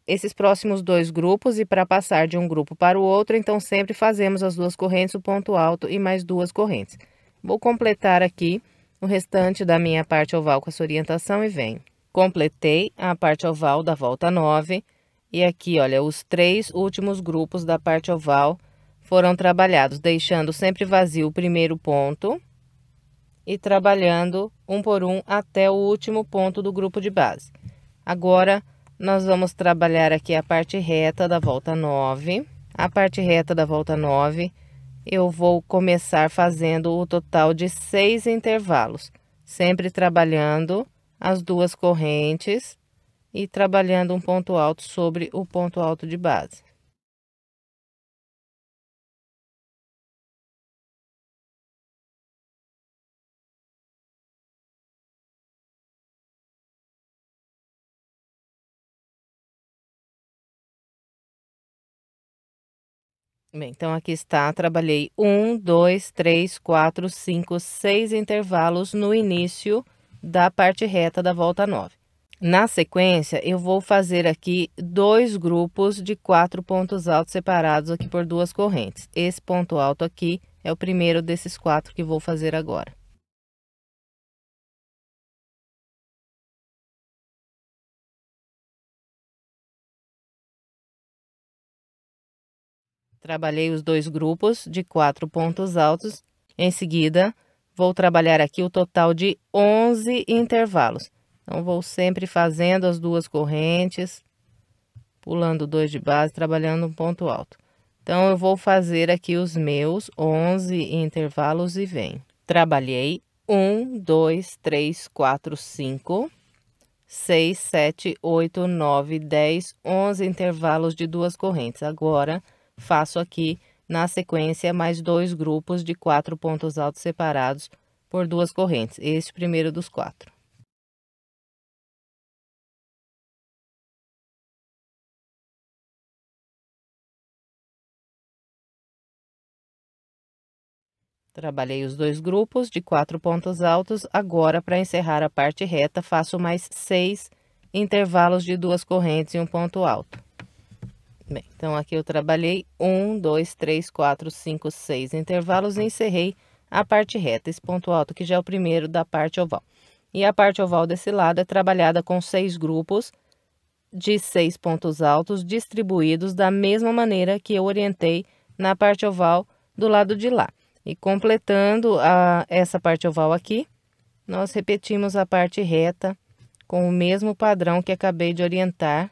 esses próximos 2 grupos e para passar de um grupo para o outro, então sempre fazemos as 2 correntes, o ponto alto e mais 2 correntes. Vou completar aqui o restante da minha parte oval com essa orientação e venho. Completei a parte oval da volta 9 e aqui, olha, os 3 últimos grupos da parte oval foram trabalhados, deixando sempre vazio o primeiro ponto e trabalhando um por um até o último ponto do grupo de base. Agora, nós vamos trabalhar aqui a parte reta da volta 9. A parte reta da volta 9, eu vou começar fazendo o total de 6 intervalos, sempre trabalhando as duas correntes e trabalhando um ponto alto sobre o ponto alto de base. Bem, então aqui está, trabalhei 1, 2, 3, 4, 5, 6 intervalos no início da parte reta da volta 9. Na sequência, eu vou fazer aqui 2 grupos de 4 pontos altos separados aqui por 2 correntes. Esse ponto alto aqui é o primeiro desses 4 que vou fazer agora. Trabalhei os 2 grupos de 4 pontos altos. Em seguida, vou trabalhar aqui o total de 11 intervalos. Então, vou sempre fazendo as duas correntes, pulando 2 de base, trabalhando um ponto alto. Então, eu vou fazer aqui os meus 11 intervalos e venho. Trabalhei 1, 2, 3, 4, 5, 6, 7, 8, 9, 10, 11 intervalos de duas correntes. Agora, faço aqui na sequência mais 2 grupos de 4 pontos altos separados por 2 correntes. Este primeiro dos 4. Trabalhei os 2 grupos de 4 pontos altos. Agora, para encerrar a parte reta, faço mais 6 intervalos de 2 correntes e um ponto alto. Bem, então aqui eu trabalhei 1, 2, 3, 4, 5, 6 intervalos e encerrei a parte reta. Esse ponto alto que já é o primeiro da parte oval. E a parte oval desse lado é trabalhada com 6 grupos de 6 pontos altos distribuídos da mesma maneira que eu orientei na parte oval do lado de lá. E completando essa parte oval aqui, nós repetimos a parte reta com o mesmo padrão que acabei de orientar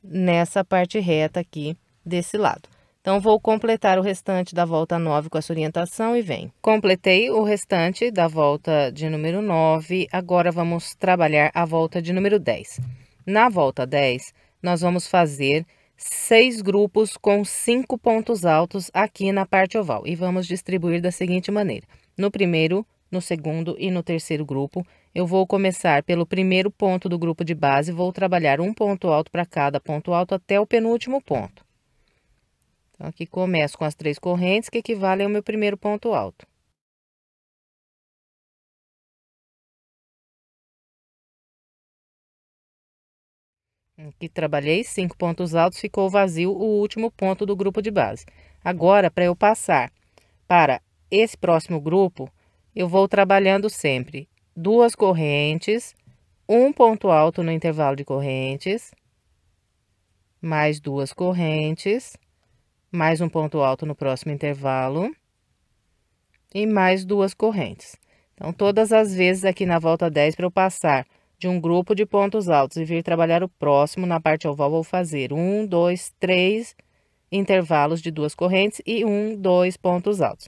nessa parte reta aqui desse lado. Então, vou completar o restante da volta 9 com essa orientação e venho. Completei o restante da volta de número 9, agora vamos trabalhar a volta de número 10. Na volta 10, nós vamos fazer 6 grupos com 5 pontos altos aqui na parte oval e vamos distribuir da seguinte maneira. No primeiro, no segundo e no terceiro grupo, eu vou começar pelo primeiro ponto do grupo de base, vou trabalhar um ponto alto para cada ponto alto até o penúltimo ponto. Então, aqui começo com as 3 correntes, que equivalem ao meu primeiro ponto alto. Aqui trabalhei 5 pontos altos, ficou vazio o último ponto do grupo de base. Agora, para eu passar para esse próximo grupo, eu vou trabalhando sempre 2 correntes, um ponto alto no intervalo de correntes, mais 2 correntes, mais um ponto alto no próximo intervalo e mais 2 correntes. Então, todas as vezes aqui na volta 10, para eu passar de um grupo de pontos altos e vir trabalhar o próximo, na parte oval, vou fazer 1, 2, 3 intervalos de 2 correntes e 1, 2 pontos altos.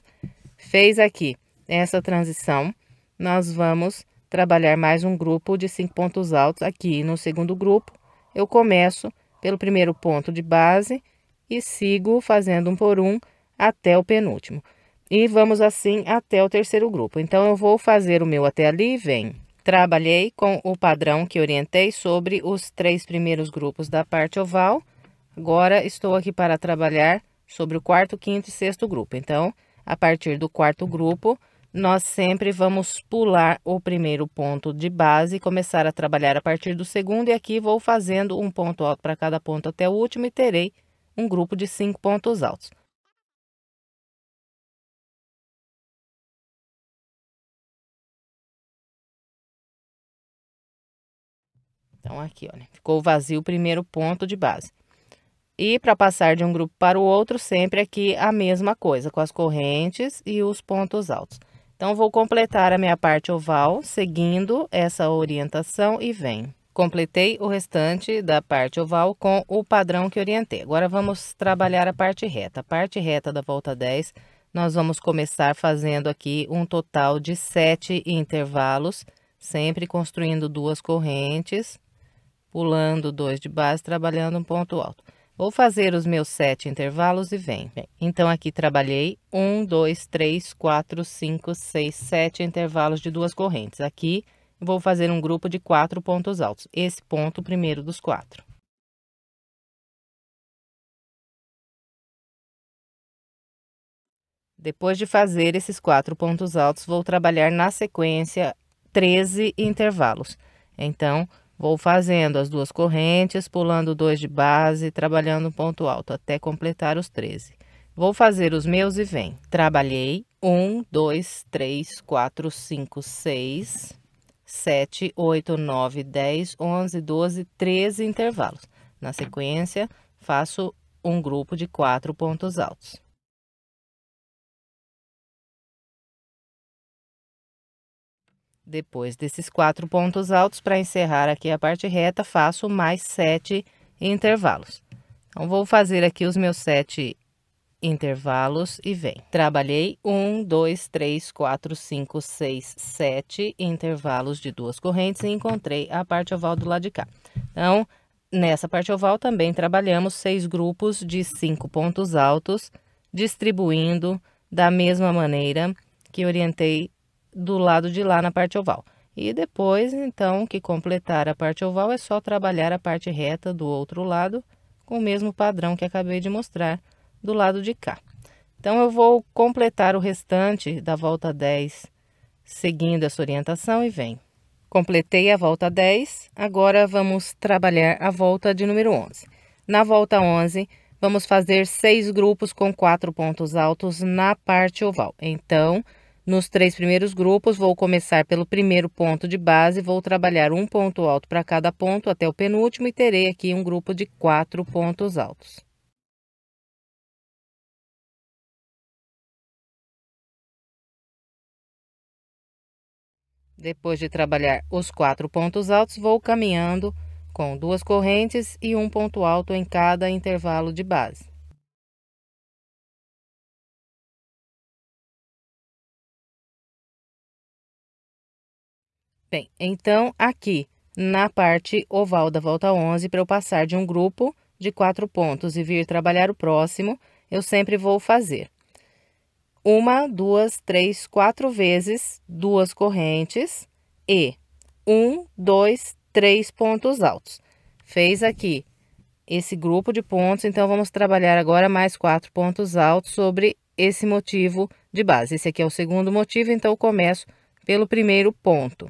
Fez aqui essa transição, nós vamos trabalhar mais um grupo de 5 pontos altos. Aqui no segundo grupo, eu começo pelo primeiro ponto de base e sigo fazendo um por um até o penúltimo. E vamos assim até o terceiro grupo. Então, eu vou fazer o meu até ali e venho. Trabalhei com o padrão que orientei sobre os 3 primeiros grupos da parte oval. Agora, estou aqui para trabalhar sobre o quarto, quinto e sexto grupo. Então, a partir do quarto grupo, nós sempre vamos pular o primeiro ponto de base e começar a trabalhar a partir do segundo. E aqui vou fazendo um ponto alto para cada ponto até o último e terei um grupo de 5 pontos altos. Então, aqui, olha, ficou vazio o primeiro ponto de base. E para passar de um grupo para o outro, sempre aqui a mesma coisa, com as correntes e os pontos altos. Então, vou completar a minha parte oval, seguindo essa orientação e venho. Completei o restante da parte oval com o padrão que orientei. Agora, vamos trabalhar a parte reta. A parte reta da volta 10, nós vamos começar fazendo aqui um total de 7 intervalos, sempre construindo 2 correntes, pulando 2 de base, trabalhando um ponto alto. Vou fazer os meus 7 intervalos e venho. Então, aqui trabalhei 1, 2, 3, 4, 5, 6, 7 intervalos de 2 correntes. Aqui, vou fazer um grupo de 4 pontos altos. Esse ponto, o primeiro dos 4. Depois de fazer esses 4 pontos altos, vou trabalhar na sequência 13 intervalos. Então, vou fazendo as 2 correntes, pulando 2 de base, trabalhando um ponto alto, até completar os 13. Vou fazer os meus e venho. Trabalhei 1, 2, 3, 4, 5, 6, 7, 8, 9, 10, 11, 12, 13 intervalos. Na sequência, faço um grupo de 4 pontos altos. Depois desses 4 pontos altos, para encerrar aqui a parte reta, faço mais 7 intervalos. Então, vou fazer aqui os meus 7 intervalos e venho. Trabalhei 1, 2, 3, 4, 5, 6, 7 intervalos de 2 correntes e encontrei a parte oval do lado de cá. Então, nessa parte oval também trabalhamos 6 grupos de 5 pontos altos, distribuindo da mesma maneira que orientei do lado de lá na parte oval. E depois, então, que completar a parte oval, é só trabalhar a parte reta do outro lado com o mesmo padrão que acabei de mostrar do lado de cá. Então, eu vou completar o restante da volta 10 seguindo essa orientação e venho. Completei a volta 10, agora vamos trabalhar a volta de número 11. Na volta 11, vamos fazer 6 grupos com 4 pontos altos na parte oval. Então, nos 3 primeiros grupos, vou começar pelo primeiro ponto de base, vou trabalhar um ponto alto para cada ponto até o penúltimo e terei aqui um grupo de 4 pontos altos. Depois de trabalhar os 4 pontos altos, vou caminhando com 2 correntes e um ponto alto em cada intervalo de base. Bem, então, aqui na parte oval da volta 11, para eu passar de um grupo de 4 pontos e vir trabalhar o próximo, eu sempre vou fazer 1, 2, 3, 4 vezes 2 correntes e 1, 2, 3 pontos altos. Fez aqui esse grupo de pontos, então vamos trabalhar agora mais 4 pontos altos sobre esse motivo de base. Esse aqui é o segundo motivo, então eu começo pelo primeiro ponto.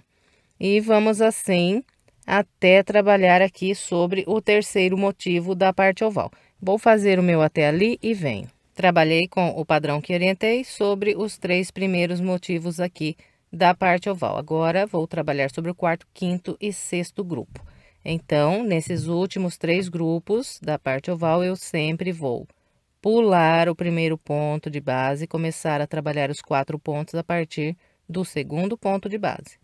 E vamos assim até trabalhar aqui sobre o terceiro motivo da parte oval. Vou fazer o meu até ali e venho. Trabalhei com o padrão que orientei sobre os 3 primeiros motivos aqui da parte oval. Agora, vou trabalhar sobre o quarto, quinto e sexto grupo. Então, nesses últimos 3 grupos da parte oval, eu sempre vou pular o primeiro ponto de base e começar a trabalhar os 4 pontos a partir do segundo ponto de base.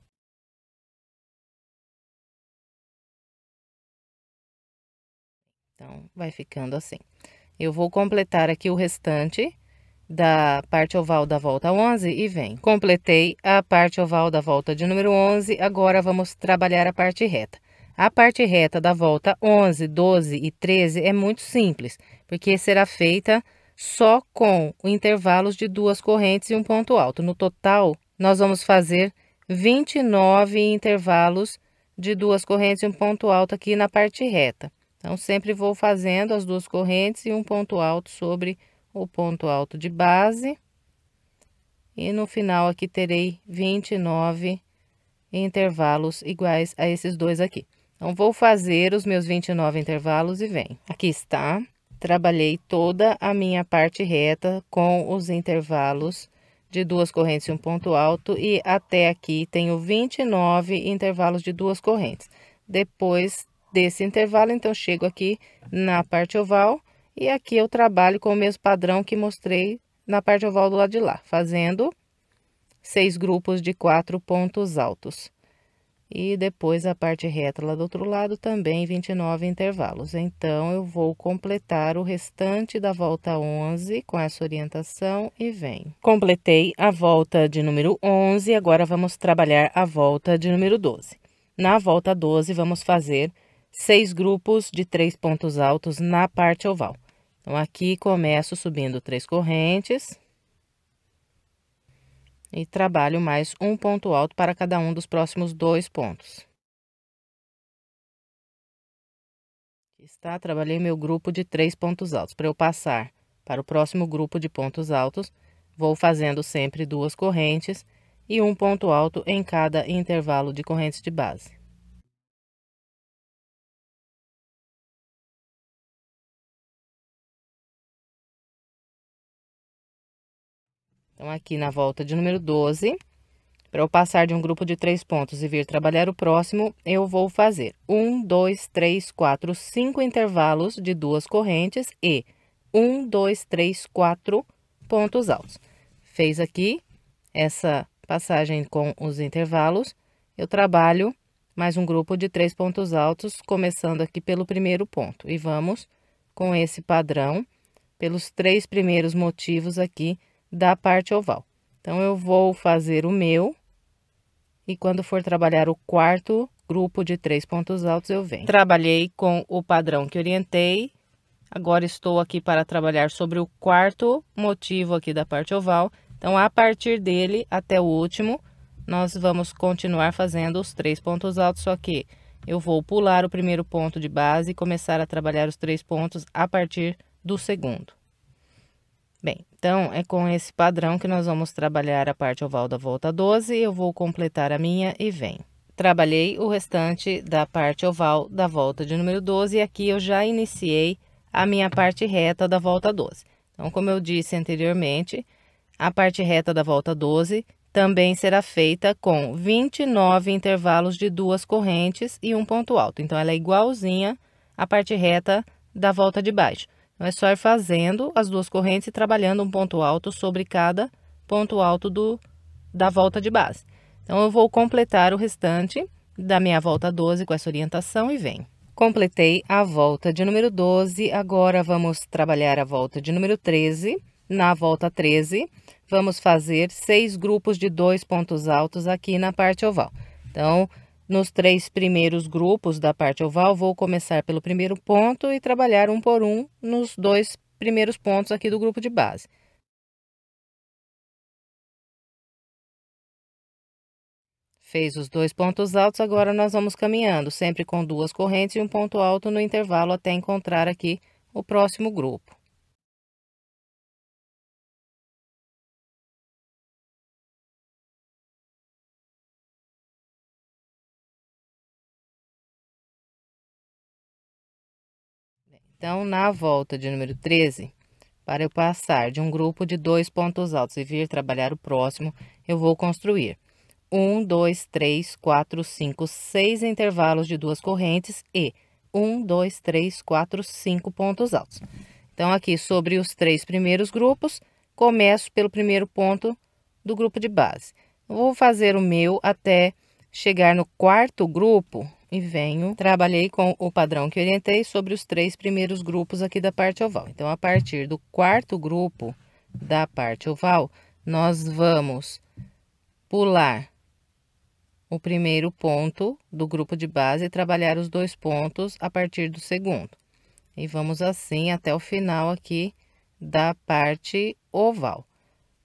Então, vai ficando assim. Eu vou completar aqui o restante da parte oval da volta 11 e venho. Completei a parte oval da volta de número 11, agora vamos trabalhar a parte reta. A parte reta da volta 11, 12 e 13 é muito simples, porque será feita só com intervalos de 2 correntes e um ponto alto. No total, nós vamos fazer 29 intervalos de 2 correntes e um ponto alto aqui na parte reta. Então, sempre vou fazendo as 2 correntes e um ponto alto sobre o ponto alto de base. E no final aqui terei 29 intervalos iguais a esses dois aqui. Então, vou fazer os meus 29 intervalos e venho. Aqui está. Trabalhei toda a minha parte reta com os intervalos de 2 correntes e um ponto alto. E até aqui tenho 29 intervalos de 2 correntes. depois desse intervalo, então chego aqui na parte oval e aqui eu trabalho com o mesmo padrão que mostrei na parte oval do lado de lá, fazendo 6 grupos de 4 pontos altos. E depois a parte reta lá do outro lado também 29 intervalos. Então, eu vou completar o restante da volta 11 com essa orientação e venho. Completei a volta de número 11, agora vamos trabalhar a volta de número 12. Na volta 12, vamos fazer 6 grupos de 3 pontos altos na parte oval. Então, aqui começo subindo 3 correntes. E trabalho mais um ponto alto para cada um dos próximos 2 pontos. Aqui está, trabalhei meu grupo de 3 pontos altos. Para eu passar para o próximo grupo de pontos altos, vou fazendo sempre 2 correntes e um ponto alto em cada intervalo de correntes de base. Então, aqui na volta de número 12, para eu passar de um grupo de 3 pontos e vir trabalhar o próximo, eu vou fazer 1, 2, 3, 4, 5 intervalos de 2 correntes e 1, 2, 3, 4 pontos altos. Fez aqui essa passagem com os intervalos, eu trabalho mais um grupo de 3 pontos altos, começando aqui pelo primeiro ponto. E vamos com esse padrão pelos 3 primeiros motivos aqui da parte oval. Então, eu vou fazer o meu, e quando for trabalhar o quarto grupo de 3 pontos altos, eu venho. Trabalhei com o padrão que orientei, agora estou aqui para trabalhar sobre o quarto motivo aqui da parte oval. Então, a partir dele até o último, nós vamos continuar fazendo os 3 pontos altos, só que eu vou pular o primeiro ponto de base e começar a trabalhar os 3 pontos a partir do segundo. Bem, então, é com esse padrão que nós vamos trabalhar a parte oval da volta 12, eu vou completar a minha e venho. Trabalhei o restante da parte oval da volta de número 12 e aqui eu já iniciei a minha parte reta da volta 12. Então, como eu disse anteriormente, a parte reta da volta 12 também será feita com 29 intervalos de 2 correntes e um ponto alto. Então, ela é igualzinha à parte reta da volta de baixo. Então, é só ir fazendo as 2 correntes e trabalhando um ponto alto sobre cada ponto alto da volta de base. Então, eu vou completar o restante da minha volta 12 com essa orientação e venho. Completei a volta de número 12, agora vamos trabalhar a volta de número 13. Na volta 13, vamos fazer 6 grupos de 2 pontos altos aqui na parte oval. Então, nos 3 primeiros grupos da parte oval, vou começar pelo primeiro ponto e trabalhar um por um nos 2 primeiros pontos aqui do grupo de base. Fez os 2 pontos altos, agora nós vamos caminhando, sempre com 2 correntes e um ponto alto no intervalo até encontrar aqui o próximo grupo. Então, na volta de número 13, para eu passar de um grupo de 2 pontos altos e vir trabalhar o próximo, eu vou construir 1, 2, 3, 4, 5, 6 intervalos de 2 correntes e 1, 2, 3, 4, 5 pontos altos. Então, aqui sobre os 3 primeiros grupos, começo pelo primeiro ponto do grupo de base. Eu vou fazer o meu até chegar no quarto grupo e venho, trabalhei com o padrão que orientei sobre os 3 primeiros grupos aqui da parte oval. Então, a partir do quarto grupo da parte oval, nós vamos pular o primeiro ponto do grupo de base e trabalhar os 2 pontos a partir do segundo. E vamos assim até o final aqui da parte oval.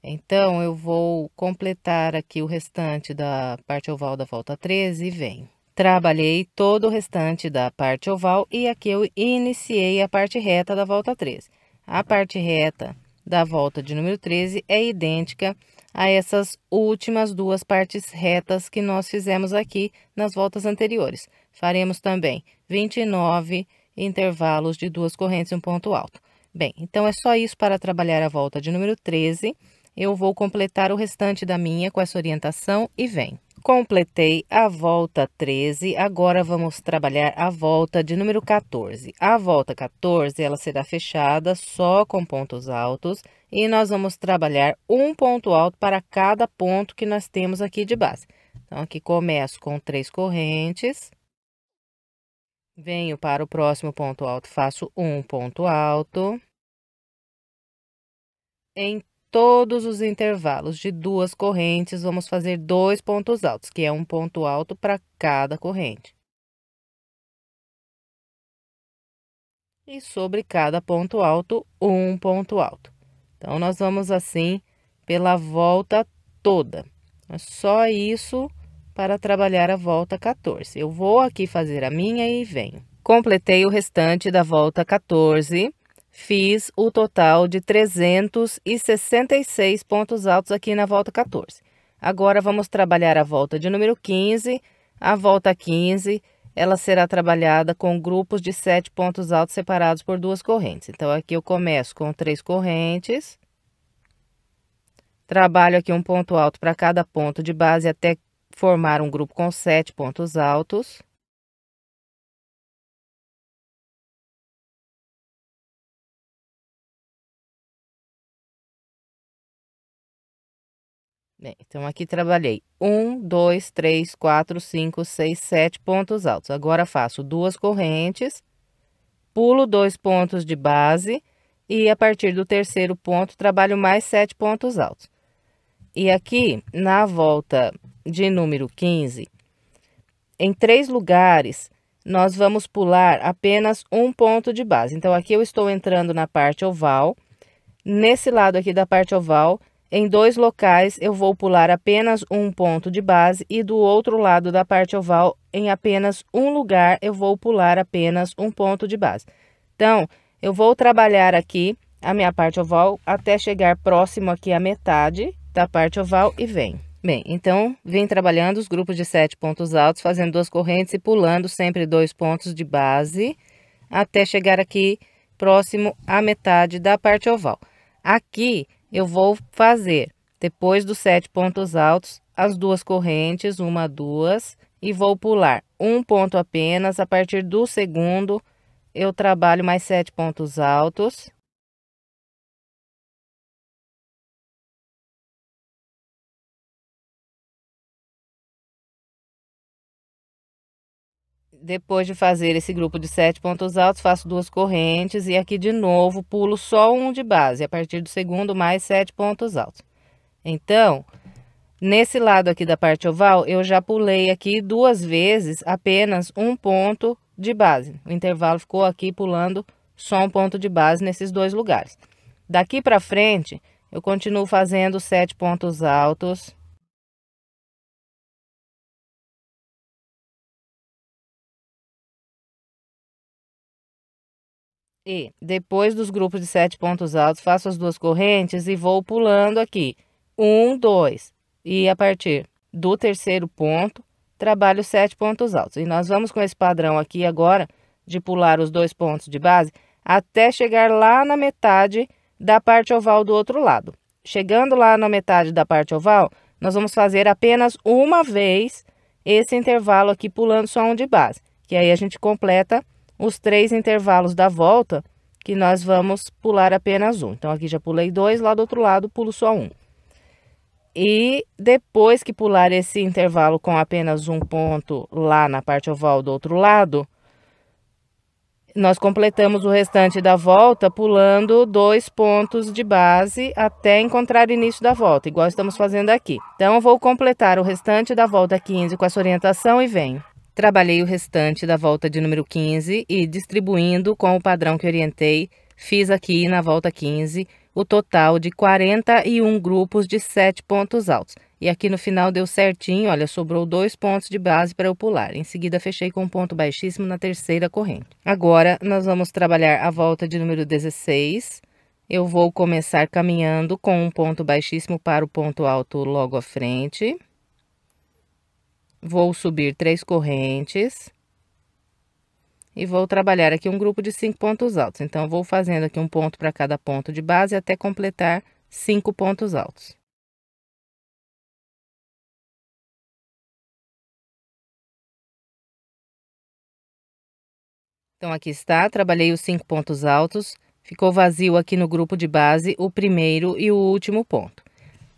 Então, eu vou completar aqui o restante da parte oval da volta 13 e venho. Trabalhei todo o restante da parte oval e aqui eu iniciei a parte reta da volta 13. A parte reta da volta de número 13 é idêntica a essas últimas 2 partes retas que nós fizemos aqui nas voltas anteriores. Faremos também 29 intervalos de 2 correntes e um ponto alto. Bem, então é só isso para trabalhar a volta de número 13. Eu vou completar o restante da minha com essa orientação e venho. Completei a volta 13, agora vamos trabalhar a volta de número 14. A volta 14, ela será fechada só com pontos altos e nós vamos trabalhar um ponto alto para cada ponto que nós temos aqui de base. Então, aqui começo com 3 correntes, venho para o próximo ponto alto, faço um ponto alto. Em todos os intervalos de 2 correntes, vamos fazer 2 pontos altos, que é um ponto alto para cada corrente. E sobre cada ponto alto, um ponto alto. Então, nós vamos assim pela volta toda. É só isso para trabalhar a volta 14. Eu vou aqui fazer a minha e venho. Completei o restante da volta 14. Fiz o total de 366 pontos altos aqui na volta 14. Agora, vamos trabalhar a volta de número 15. A volta 15, ela será trabalhada com grupos de 7 pontos altos separados por 2 correntes. Então, aqui eu começo com 3 correntes. Trabalho aqui um ponto alto para cada ponto de base até formar um grupo com 7 pontos altos. Bem, então, aqui trabalhei 1, 2, 3, 4, 5, 6, 7 pontos altos. Agora, faço 2 correntes, pulo 2 pontos de base e, a partir do terceiro ponto, trabalho mais 7 pontos altos. E aqui, na volta de número 15, em 3 lugares, nós vamos pular apenas um ponto de base. Então, aqui eu estou entrando na parte oval. Nesse lado aqui da parte oval, em 2 locais, eu vou pular apenas um ponto de base e do outro lado da parte oval, em apenas um lugar, eu vou pular apenas um ponto de base. Então, eu vou trabalhar aqui a minha parte oval até chegar próximo aqui à metade da parte oval e venho. Bem, então, vim trabalhando os grupos de 7 pontos altos, fazendo 2 correntes e pulando sempre 2 pontos de base, até chegar aqui próximo à metade da parte oval. Aqui, eu vou fazer, depois dos 7 pontos altos, as 2 correntes, 1, 2, e vou pular um ponto apenas. A partir do segundo, eu trabalho mais 7 pontos altos. Depois de fazer esse grupo de 7 pontos altos, faço 2 correntes e aqui de novo pulo só um de base, a partir do segundo mais 7 pontos altos. Então, nesse lado aqui da parte oval, eu já pulei aqui 2 vezes apenas um ponto de base. O intervalo ficou aqui pulando só um ponto de base nesses 2 lugares. Daqui para frente, eu continuo fazendo 7 pontos altos. E depois dos grupos de 7 pontos altos, faço as 2 correntes e vou pulando aqui. 1, 2. E a partir do terceiro ponto, trabalho 7 pontos altos. E nós vamos com esse padrão aqui agora, de pular os 2 pontos de base, até chegar lá na metade da parte oval do outro lado. Chegando lá na metade da parte oval, nós vamos fazer apenas uma vez esse intervalo aqui, pulando só um de base. Que aí a gente completa os 3 intervalos da volta, que nós vamos pular apenas um. Então, aqui já pulei 2, lá do outro lado pulo só um. E depois que pular esse intervalo com apenas um ponto lá na parte oval do outro lado, nós completamos o restante da volta pulando 2 pontos de base até encontrar o início da volta, igual estamos fazendo aqui. Então, eu vou completar o restante da volta 15 com essa orientação e venho. Trabalhei o restante da volta de número 15 e, distribuindo com o padrão que orientei, fiz aqui na volta 15 o total de 41 grupos de 7 pontos altos. E aqui no final deu certinho, olha, sobrou 2 pontos de base para eu pular. Em seguida, fechei com um ponto baixíssimo na terceira corrente. Agora, nós vamos trabalhar a volta de número 16. Eu vou começar caminhando com um ponto baixíssimo para o ponto alto logo à frente. Vou subir 3 correntes e vou trabalhar aqui um grupo de 5 pontos altos. Então, vou fazendo aqui um ponto para cada ponto de base até completar 5 pontos altos. Então, aqui está, trabalhei os 5 pontos altos, ficou vazio aqui no grupo de base o primeiro e o último ponto.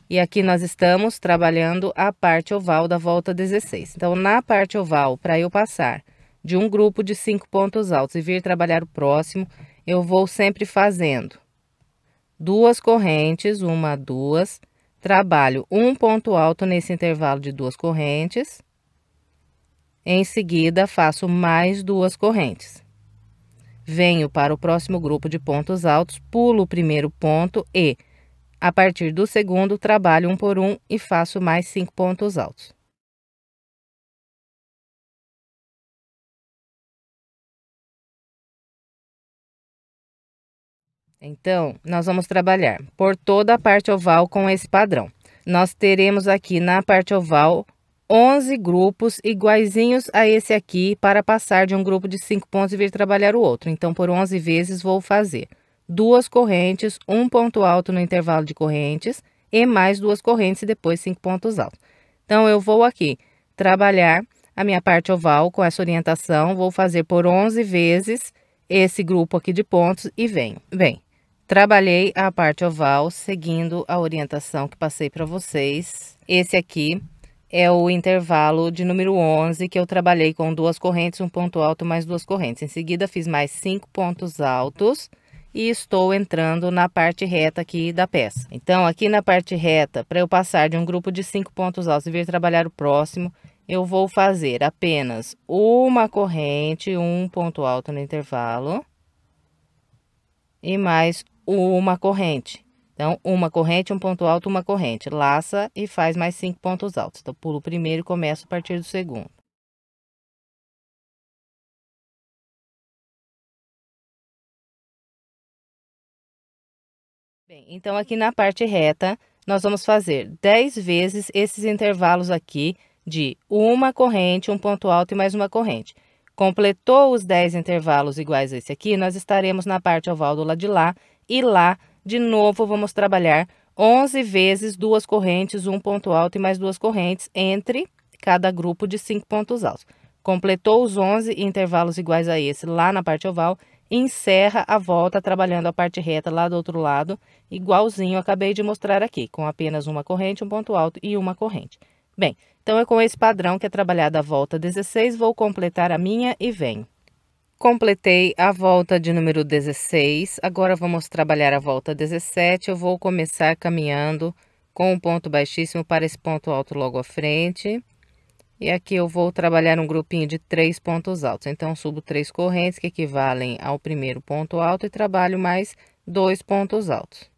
E aqui nós estamos trabalhando a parte oval da volta 16. Então, na parte oval, para eu passar de um grupo de 5 pontos altos e vir trabalhar o próximo, eu vou sempre fazendo 2 correntes, 1, 2, trabalho um ponto alto nesse intervalo de 2 correntes. Em seguida, faço mais 2 correntes. Venho para o próximo grupo de pontos altos, pulo o primeiro ponto e, a partir do segundo, trabalho um por um e faço mais 5 pontos altos. Então, nós vamos trabalhar por toda a parte oval com esse padrão. Nós teremos aqui na parte oval 11 grupos iguaizinhos a esse aqui para passar de um grupo de 5 pontos e vir trabalhar o outro. Então, por 11 vezes, vou fazer 2 correntes, um ponto alto no intervalo de correntes e mais 2 correntes e depois 5 pontos altos. Então, eu vou aqui trabalhar a minha parte oval com essa orientação, vou fazer por 11 vezes esse grupo aqui de pontos e venho. Bem, trabalhei a parte oval seguindo a orientação que passei para vocês. Esse aqui é o intervalo de número 11 que eu trabalhei com 2 correntes, um ponto alto mais 2 correntes. Em seguida, fiz mais 5 pontos altos e estou entrando na parte reta aqui da peça. Então, aqui na parte reta, para eu passar de um grupo de 5 pontos altos e vir trabalhar o próximo, eu vou fazer apenas uma corrente, um ponto alto no intervalo e mais uma corrente. Então, uma corrente, um ponto alto, uma corrente. Laça e faz mais 5 pontos altos. Então, pulo o primeiro e começo a partir do segundo. Bem, então, aqui na parte reta, nós vamos fazer 10 vezes esses intervalos aqui de uma corrente, um ponto alto e mais uma corrente. Completou os 10 intervalos iguais a esse aqui, nós estaremos na parte oval do lado de lá e lá, de novo, vamos trabalhar 11 vezes 2 correntes, um ponto alto e mais 2 correntes entre cada grupo de 5 pontos altos. Completou os 11 intervalos iguais a esse lá na parte oval, encerra a volta trabalhando a parte reta lá do outro lado, igualzinho eu acabei de mostrar aqui, com apenas uma corrente, um ponto alto e uma corrente. Bem, então é com esse padrão que é trabalhada a volta 16, vou completar a minha e venho. Completei a volta de número 16, agora vamos trabalhar a volta 17, eu vou começar caminhando com um ponto baixíssimo para esse ponto alto logo à frente. E aqui eu vou trabalhar um grupinho de 3 pontos altos. Então, subo 3 correntes que equivalem ao primeiro ponto alto e trabalho mais 2 pontos altos.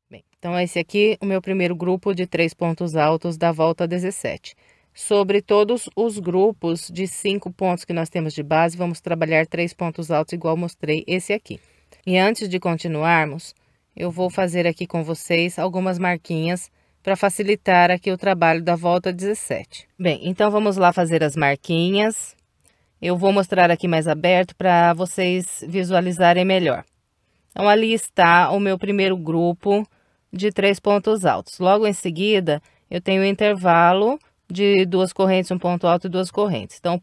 Bem, então, esse aqui é o meu primeiro grupo de 3 pontos altos da volta 17. Sobre todos os grupos de 5 pontos que nós temos de base, vamos trabalhar 3 pontos altos, igual mostrei esse aqui. E antes de continuarmos, eu vou fazer aqui com vocês algumas marquinhas para facilitar aqui o trabalho da volta 17. Bem, então vamos lá fazer as marquinhas. Eu vou mostrar aqui mais aberto para vocês visualizarem melhor. Então, ali está o meu primeiro grupo de 3 pontos altos. Logo em seguida, eu tenho o intervalo de 2 correntes, um ponto alto e 2 correntes. Então,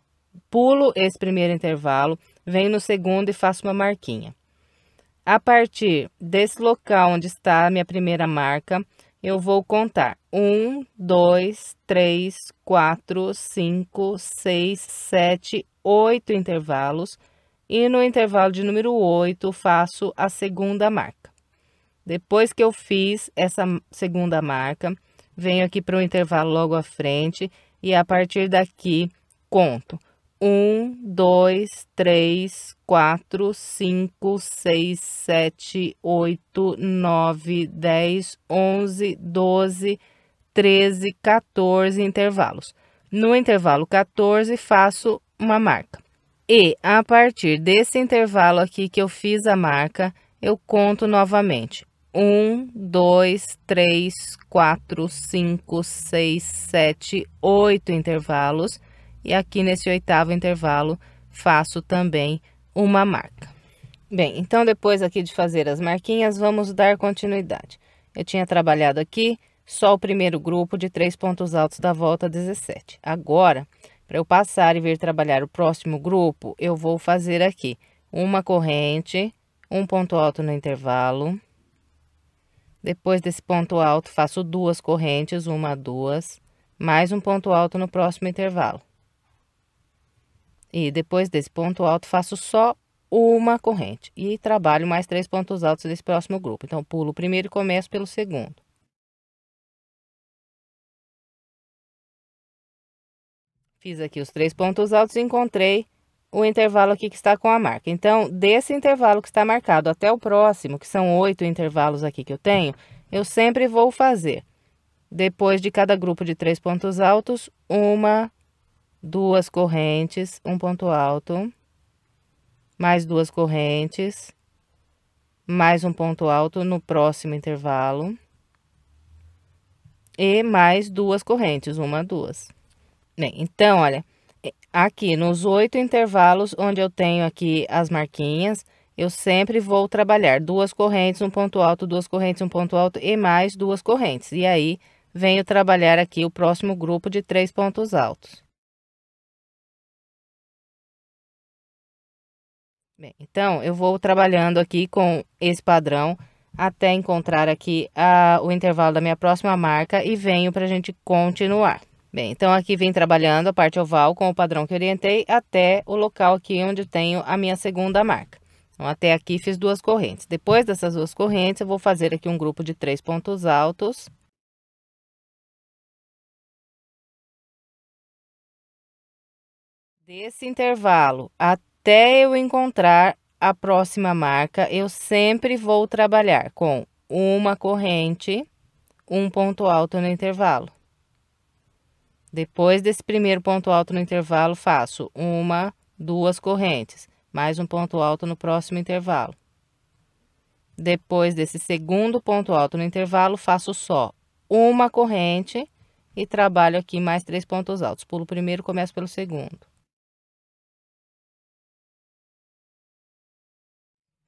pulo esse primeiro intervalo, venho no segundo e faço uma marquinha. A partir desse local onde está a minha primeira marca, eu vou contar 1, 2, 3, 4, 5, 6, 7, 8 intervalos. E no intervalo de número 8, faço a segunda marca. Depois que eu fiz essa segunda marca, venho aqui para o intervalo logo à frente e a partir daqui conto 1, 2, 3, 4, 5, 6, 7, 8, 9, 10, 11, 12, 13, 14 intervalos. No intervalo 14, faço uma marca. E a partir desse intervalo aqui que eu fiz a marca, eu conto novamente. 1, 2, 3, 4, 5, 6, 7, 8 intervalos. E aqui nesse oitavo intervalo, faço também uma marca. Bem, então depois aqui de fazer as marquinhas, vamos dar continuidade. Eu tinha trabalhado aqui só o primeiro grupo de 3 pontos altos da volta 17. Agora, Para eu passar e vir trabalhar o próximo grupo, eu vou fazer aqui uma corrente, um ponto alto no intervalo. Depois desse ponto alto, faço duas correntes, uma, duas, mais um ponto alto no próximo intervalo. E depois desse ponto alto, faço só uma corrente e trabalho mais 3 pontos altos desse próximo grupo. Então, pulo o primeiro e começo pelo segundo. Fiz aqui os 3 pontos altos e encontrei o intervalo aqui que está com a marca. Então, desse intervalo que está marcado até o próximo, que são 8 intervalos aqui que eu tenho, eu sempre vou fazer, depois de cada grupo de 3 pontos altos, uma, duas correntes, um ponto alto, mais duas correntes, mais um ponto alto no próximo intervalo, e mais duas correntes, uma, duas. Bem, então, olha, aqui nos 8 intervalos onde eu tenho aqui as marquinhas, eu sempre vou trabalhar duas correntes, um ponto alto, duas correntes, um ponto alto e mais duas correntes. E aí, venho trabalhar aqui o próximo grupo de 3 pontos altos. Bem, então, eu vou trabalhando aqui com esse padrão até encontrar aqui o intervalo da minha próxima marca e venho para a gente continuar. Bem, então aqui vim trabalhando a parte oval com o padrão que orientei até o local aqui onde tenho a minha segunda marca. Então, até aqui fiz duas correntes. Depois dessas duas correntes, eu vou fazer aqui um grupo de 3 pontos altos. Desse intervalo até eu encontrar a próxima marca, eu sempre vou trabalhar com uma corrente, um ponto alto no intervalo. Depois desse primeiro ponto alto no intervalo, faço uma, duas correntes, mais um ponto alto no próximo intervalo. Depois desse segundo ponto alto no intervalo, faço só uma corrente e trabalho aqui mais 3 pontos altos. Pulo o primeiro, começo pelo segundo.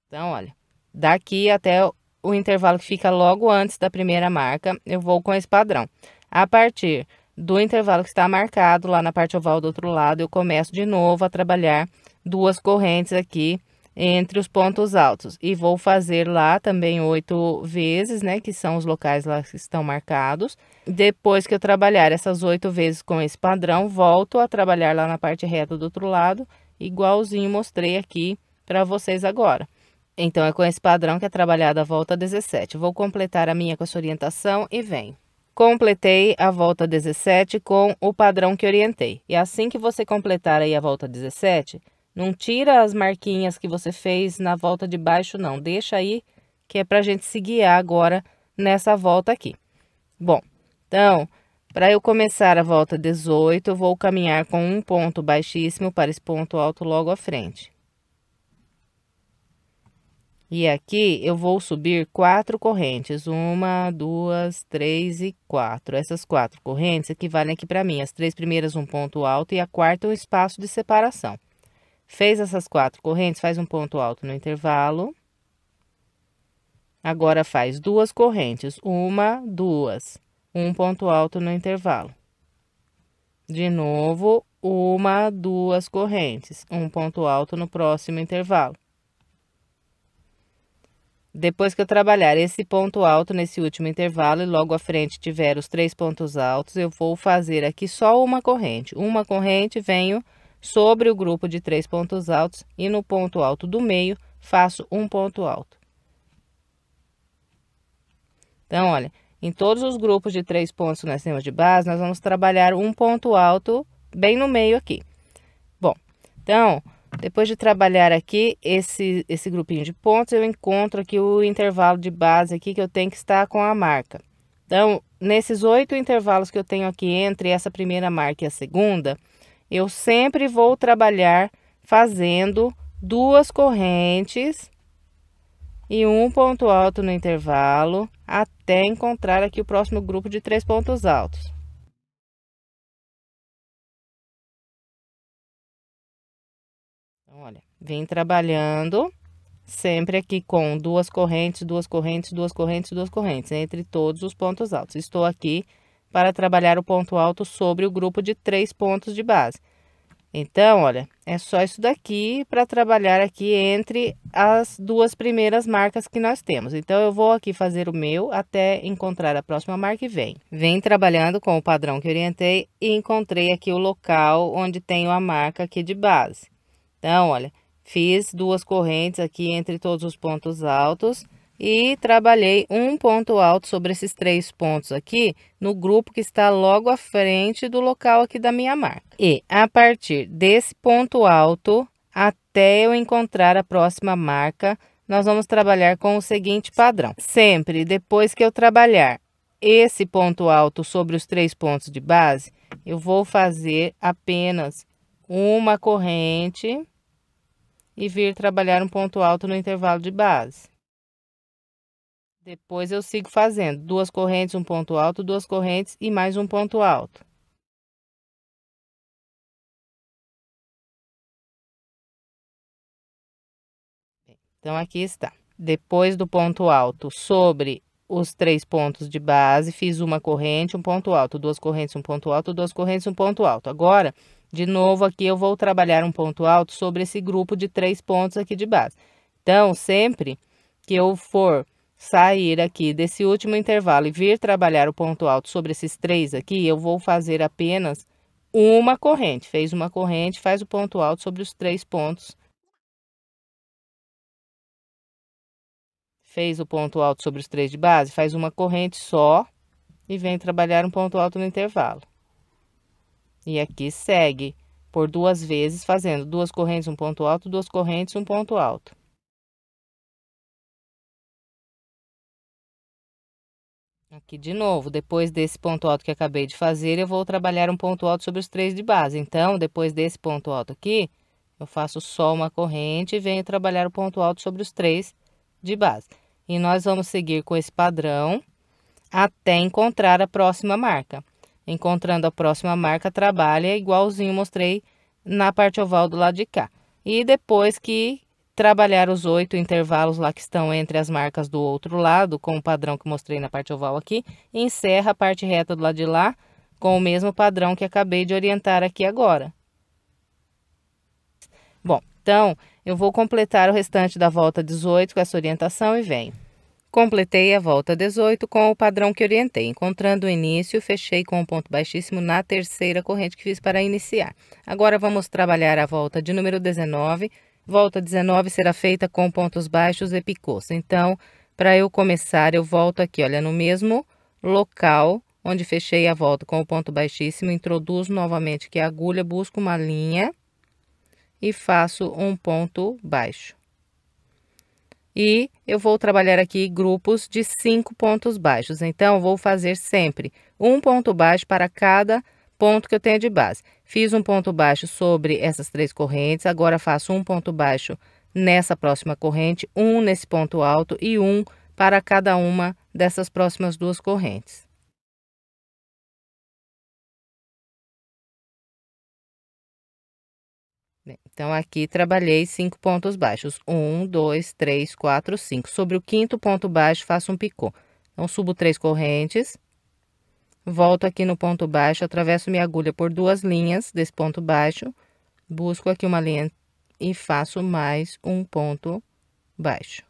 Então, olha, daqui até o intervalo que fica logo antes da primeira marca, eu vou com esse padrão. A partir do intervalo que está marcado lá na parte oval do outro lado, eu começo de novo a trabalhar duas correntes aqui entre os pontos altos. E vou fazer lá também 8 vezes, né, que são os locais lá que estão marcados. Depois que eu trabalhar essas 8 vezes com esse padrão, volto a trabalhar lá na parte reta do outro lado, igualzinho mostrei aqui para vocês agora. Então, é com esse padrão que é trabalhada a volta 17. Vou completar a minha com essa orientação e venho. Completei a volta 17 com o padrão que orientei. E assim que você completar aí a volta 17, não tira as marquinhas que você fez na volta de baixo, não. Deixa aí, que é pra gente se guiar agora nessa volta aqui. Bom, então, para eu começar a volta 18, eu vou caminhar com um ponto baixíssimo para esse ponto alto logo à frente. E aqui eu vou subir 4 correntes, 1, 2, 3 e 4. Essas 4 correntes equivalem aqui para mim, as 3 primeiras um ponto alto e a quarta um espaço de separação. Fez essas 4 correntes, faz um ponto alto no intervalo. Agora faz 2 correntes, 1, 2, um ponto alto no intervalo. De novo, 1, 2 correntes, um ponto alto no próximo intervalo. Depois que eu trabalhar esse ponto alto nesse último intervalo e logo à frente tiver os 3 pontos altos, eu vou fazer aqui só uma corrente. Uma corrente, venho sobre o grupo de 3 pontos altos e no ponto alto do meio faço um ponto alto. Então, olha, em todos os grupos de 3 pontos que nós temos de base, nós vamos trabalhar um ponto alto bem no meio aqui. Bom, então, depois de trabalhar aqui esse grupinho de pontos, eu encontro aqui o intervalo de base aqui que eu tenho que estar com a marca. Então, nesses 8 intervalos que eu tenho aqui entre essa primeira marca e a segunda, eu sempre vou trabalhar fazendo 2 correntes e um ponto alto no intervalo até encontrar aqui o próximo grupo de 3 pontos altos. Então, olha, vem trabalhando sempre aqui com 2 correntes, 2 correntes, 2 correntes, 2 correntes, entre todos os pontos altos. Estou aqui para trabalhar o ponto alto sobre o grupo de 3 pontos de base. Então, olha, é só isso daqui para trabalhar aqui entre as duas primeiras marcas que nós temos. Então, eu vou aqui fazer o meu até encontrar a próxima marca e vem. Vem trabalhando com o padrão que orientei e encontrei aqui o local onde tenho a marca aqui de base. Então, olha, fiz duas correntes aqui entre todos os pontos altos e trabalhei um ponto alto sobre esses 3 pontos aqui no grupo que está logo à frente do local aqui da minha marca. E a partir desse ponto alto até eu encontrar a próxima marca, nós vamos trabalhar com o seguinte padrão. Sempre depois que eu trabalhar esse ponto alto sobre os 3 pontos de base, eu vou fazer apenas uma corrente e vir trabalhar um ponto alto no intervalo de base. Depois eu sigo fazendo 2 correntes, um ponto alto, 2 correntes e mais um ponto alto. Então, aqui está. Depois do ponto alto sobre os 3 pontos de base, fiz uma corrente, um ponto alto, 2 correntes, um ponto alto, 2 correntes, um ponto alto. Agora, de novo, aqui eu vou trabalhar um ponto alto sobre esse grupo de 3 pontos aqui de base. Então, sempre que eu for sair aqui desse último intervalo e vir trabalhar o ponto alto sobre esses 3 aqui, eu vou fazer apenas uma corrente. Fez uma corrente, faz o ponto alto sobre os 3 pontos. Fez o ponto alto sobre os 3 de base, faz uma corrente só e vem trabalhar um ponto alto no intervalo. E aqui segue por 2 vezes, fazendo 2 correntes, um ponto alto, 2 correntes, um ponto alto. Aqui de novo, depois desse ponto alto que acabei de fazer, eu vou trabalhar um ponto alto sobre os 3 de base. Então, depois desse ponto alto aqui, eu faço só uma corrente e venho trabalhar o ponto alto sobre os 3 de base. E nós vamos seguir com esse padrão até encontrar a próxima marca. Encontrando a próxima marca, trabalha igualzinho mostrei na parte oval do lado de cá. E depois que trabalhar os 8 intervalos lá que estão entre as marcas do outro lado, com o padrão que mostrei na parte oval aqui, encerra a parte reta do lado de lá com o mesmo padrão que acabei de orientar aqui agora. Bom, então, eu vou completar o restante da volta 18 com essa orientação e venho. Completei a volta 18 com o padrão que orientei. Encontrando o início, fechei com um ponto baixíssimo na terceira corrente que fiz para iniciar. Agora, vamos trabalhar a volta de número 19. Volta 19 será feita com pontos baixos e picôs. Então, para eu começar, eu volto aqui, olha, no mesmo local onde fechei a volta com o ponto baixíssimo, introduzo novamente aqui a agulha, busco uma linha e faço um ponto baixo. E eu vou trabalhar aqui grupos de 5 pontos baixos. Então, vou fazer sempre um ponto baixo para cada ponto que eu tenho de base. Fiz um ponto baixo sobre essas 3 correntes, agora faço um ponto baixo nessa próxima corrente, um nesse ponto alto e um para cada uma dessas próximas 2 correntes. Bem, então, aqui trabalhei 5 pontos baixos. 1, 2, 3, 4, 5. Sobre o 5º ponto baixo, faço um picô. Então, subo 3 correntes. Volto aqui no ponto baixo, atravesso minha agulha por 2 linhas desse ponto baixo. Busco aqui uma linha e faço mais um ponto baixo.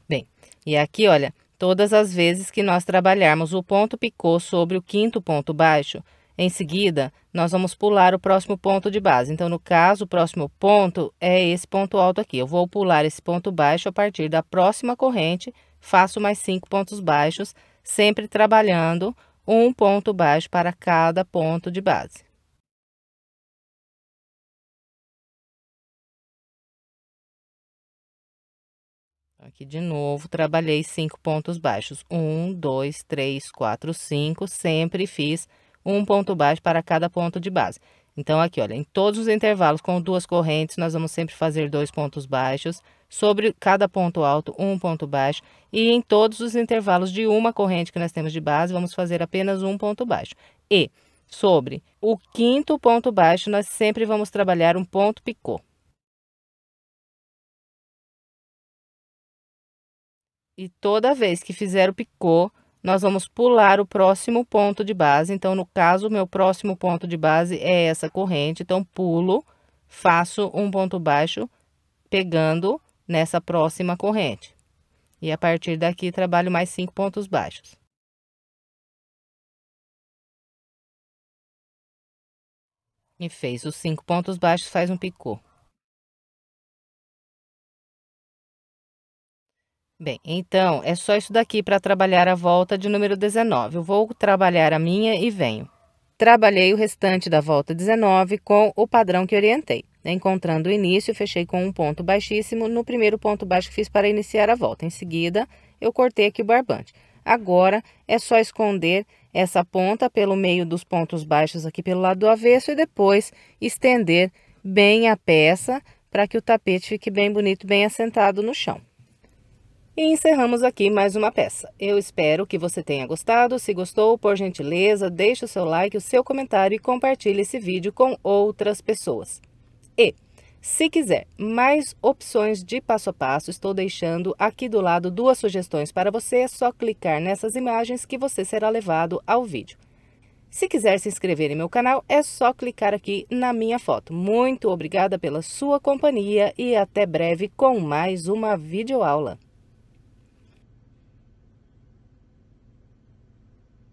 Bem, e aqui, olha, todas as vezes que nós trabalharmos o ponto picô sobre o 5º ponto baixo, em seguida, nós vamos pular o próximo ponto de base. Então, no caso, o próximo ponto é esse ponto alto aqui. Eu vou pular esse ponto baixo a partir da próxima corrente, faço mais 5 pontos baixos, sempre trabalhando um ponto baixo para cada ponto de base. Aqui de novo, trabalhei 5 pontos baixos. 1, 2, 3, 4, 5. Sempre fiz um ponto baixo para cada ponto de base. Então, aqui, olha, em todos os intervalos com 2 correntes, nós vamos sempre fazer 2 pontos baixos. Sobre cada ponto alto, um ponto baixo. E em todos os intervalos de uma corrente que nós temos de base, vamos fazer apenas um ponto baixo. E sobre o 5º ponto baixo, nós sempre vamos trabalhar um ponto picô. E toda vez que fizer o picô, nós vamos pular o próximo ponto de base. Então, no caso, o meu próximo ponto de base é essa corrente. Então, pulo faço um ponto baixo pegando nessa próxima corrente. E a partir daqui, trabalho mais 5 pontos baixos. E fez os 5 pontos baixos, faz um picô. Bem, então, é só isso daqui para trabalhar a volta de número 19. Eu vou trabalhar a minha e venho. Trabalhei o restante da volta 19 com o padrão que orientei. Encontrando o início, fechei com um ponto baixíssimo no primeiro ponto baixo que fiz para iniciar a volta. Em seguida, eu cortei aqui o barbante. Agora, é só esconder essa ponta pelo meio dos pontos baixos aqui pelo lado do avesso e depois estender bem a peça para que o tapete fique bem bonito, bem assentado no chão. E encerramos aqui mais uma peça. Eu espero que você tenha gostado. Se gostou, por gentileza, deixe o seu like, o seu comentário e compartilhe esse vídeo com outras pessoas. E, se quiser mais opções de passo a passo, estou deixando aqui do lado 2 sugestões para você. É só clicar nessas imagens que você será levado ao vídeo. Se quiser se inscrever em meu canal, é só clicar aqui na minha foto. Muito obrigada pela sua companhia e até breve com mais uma videoaula.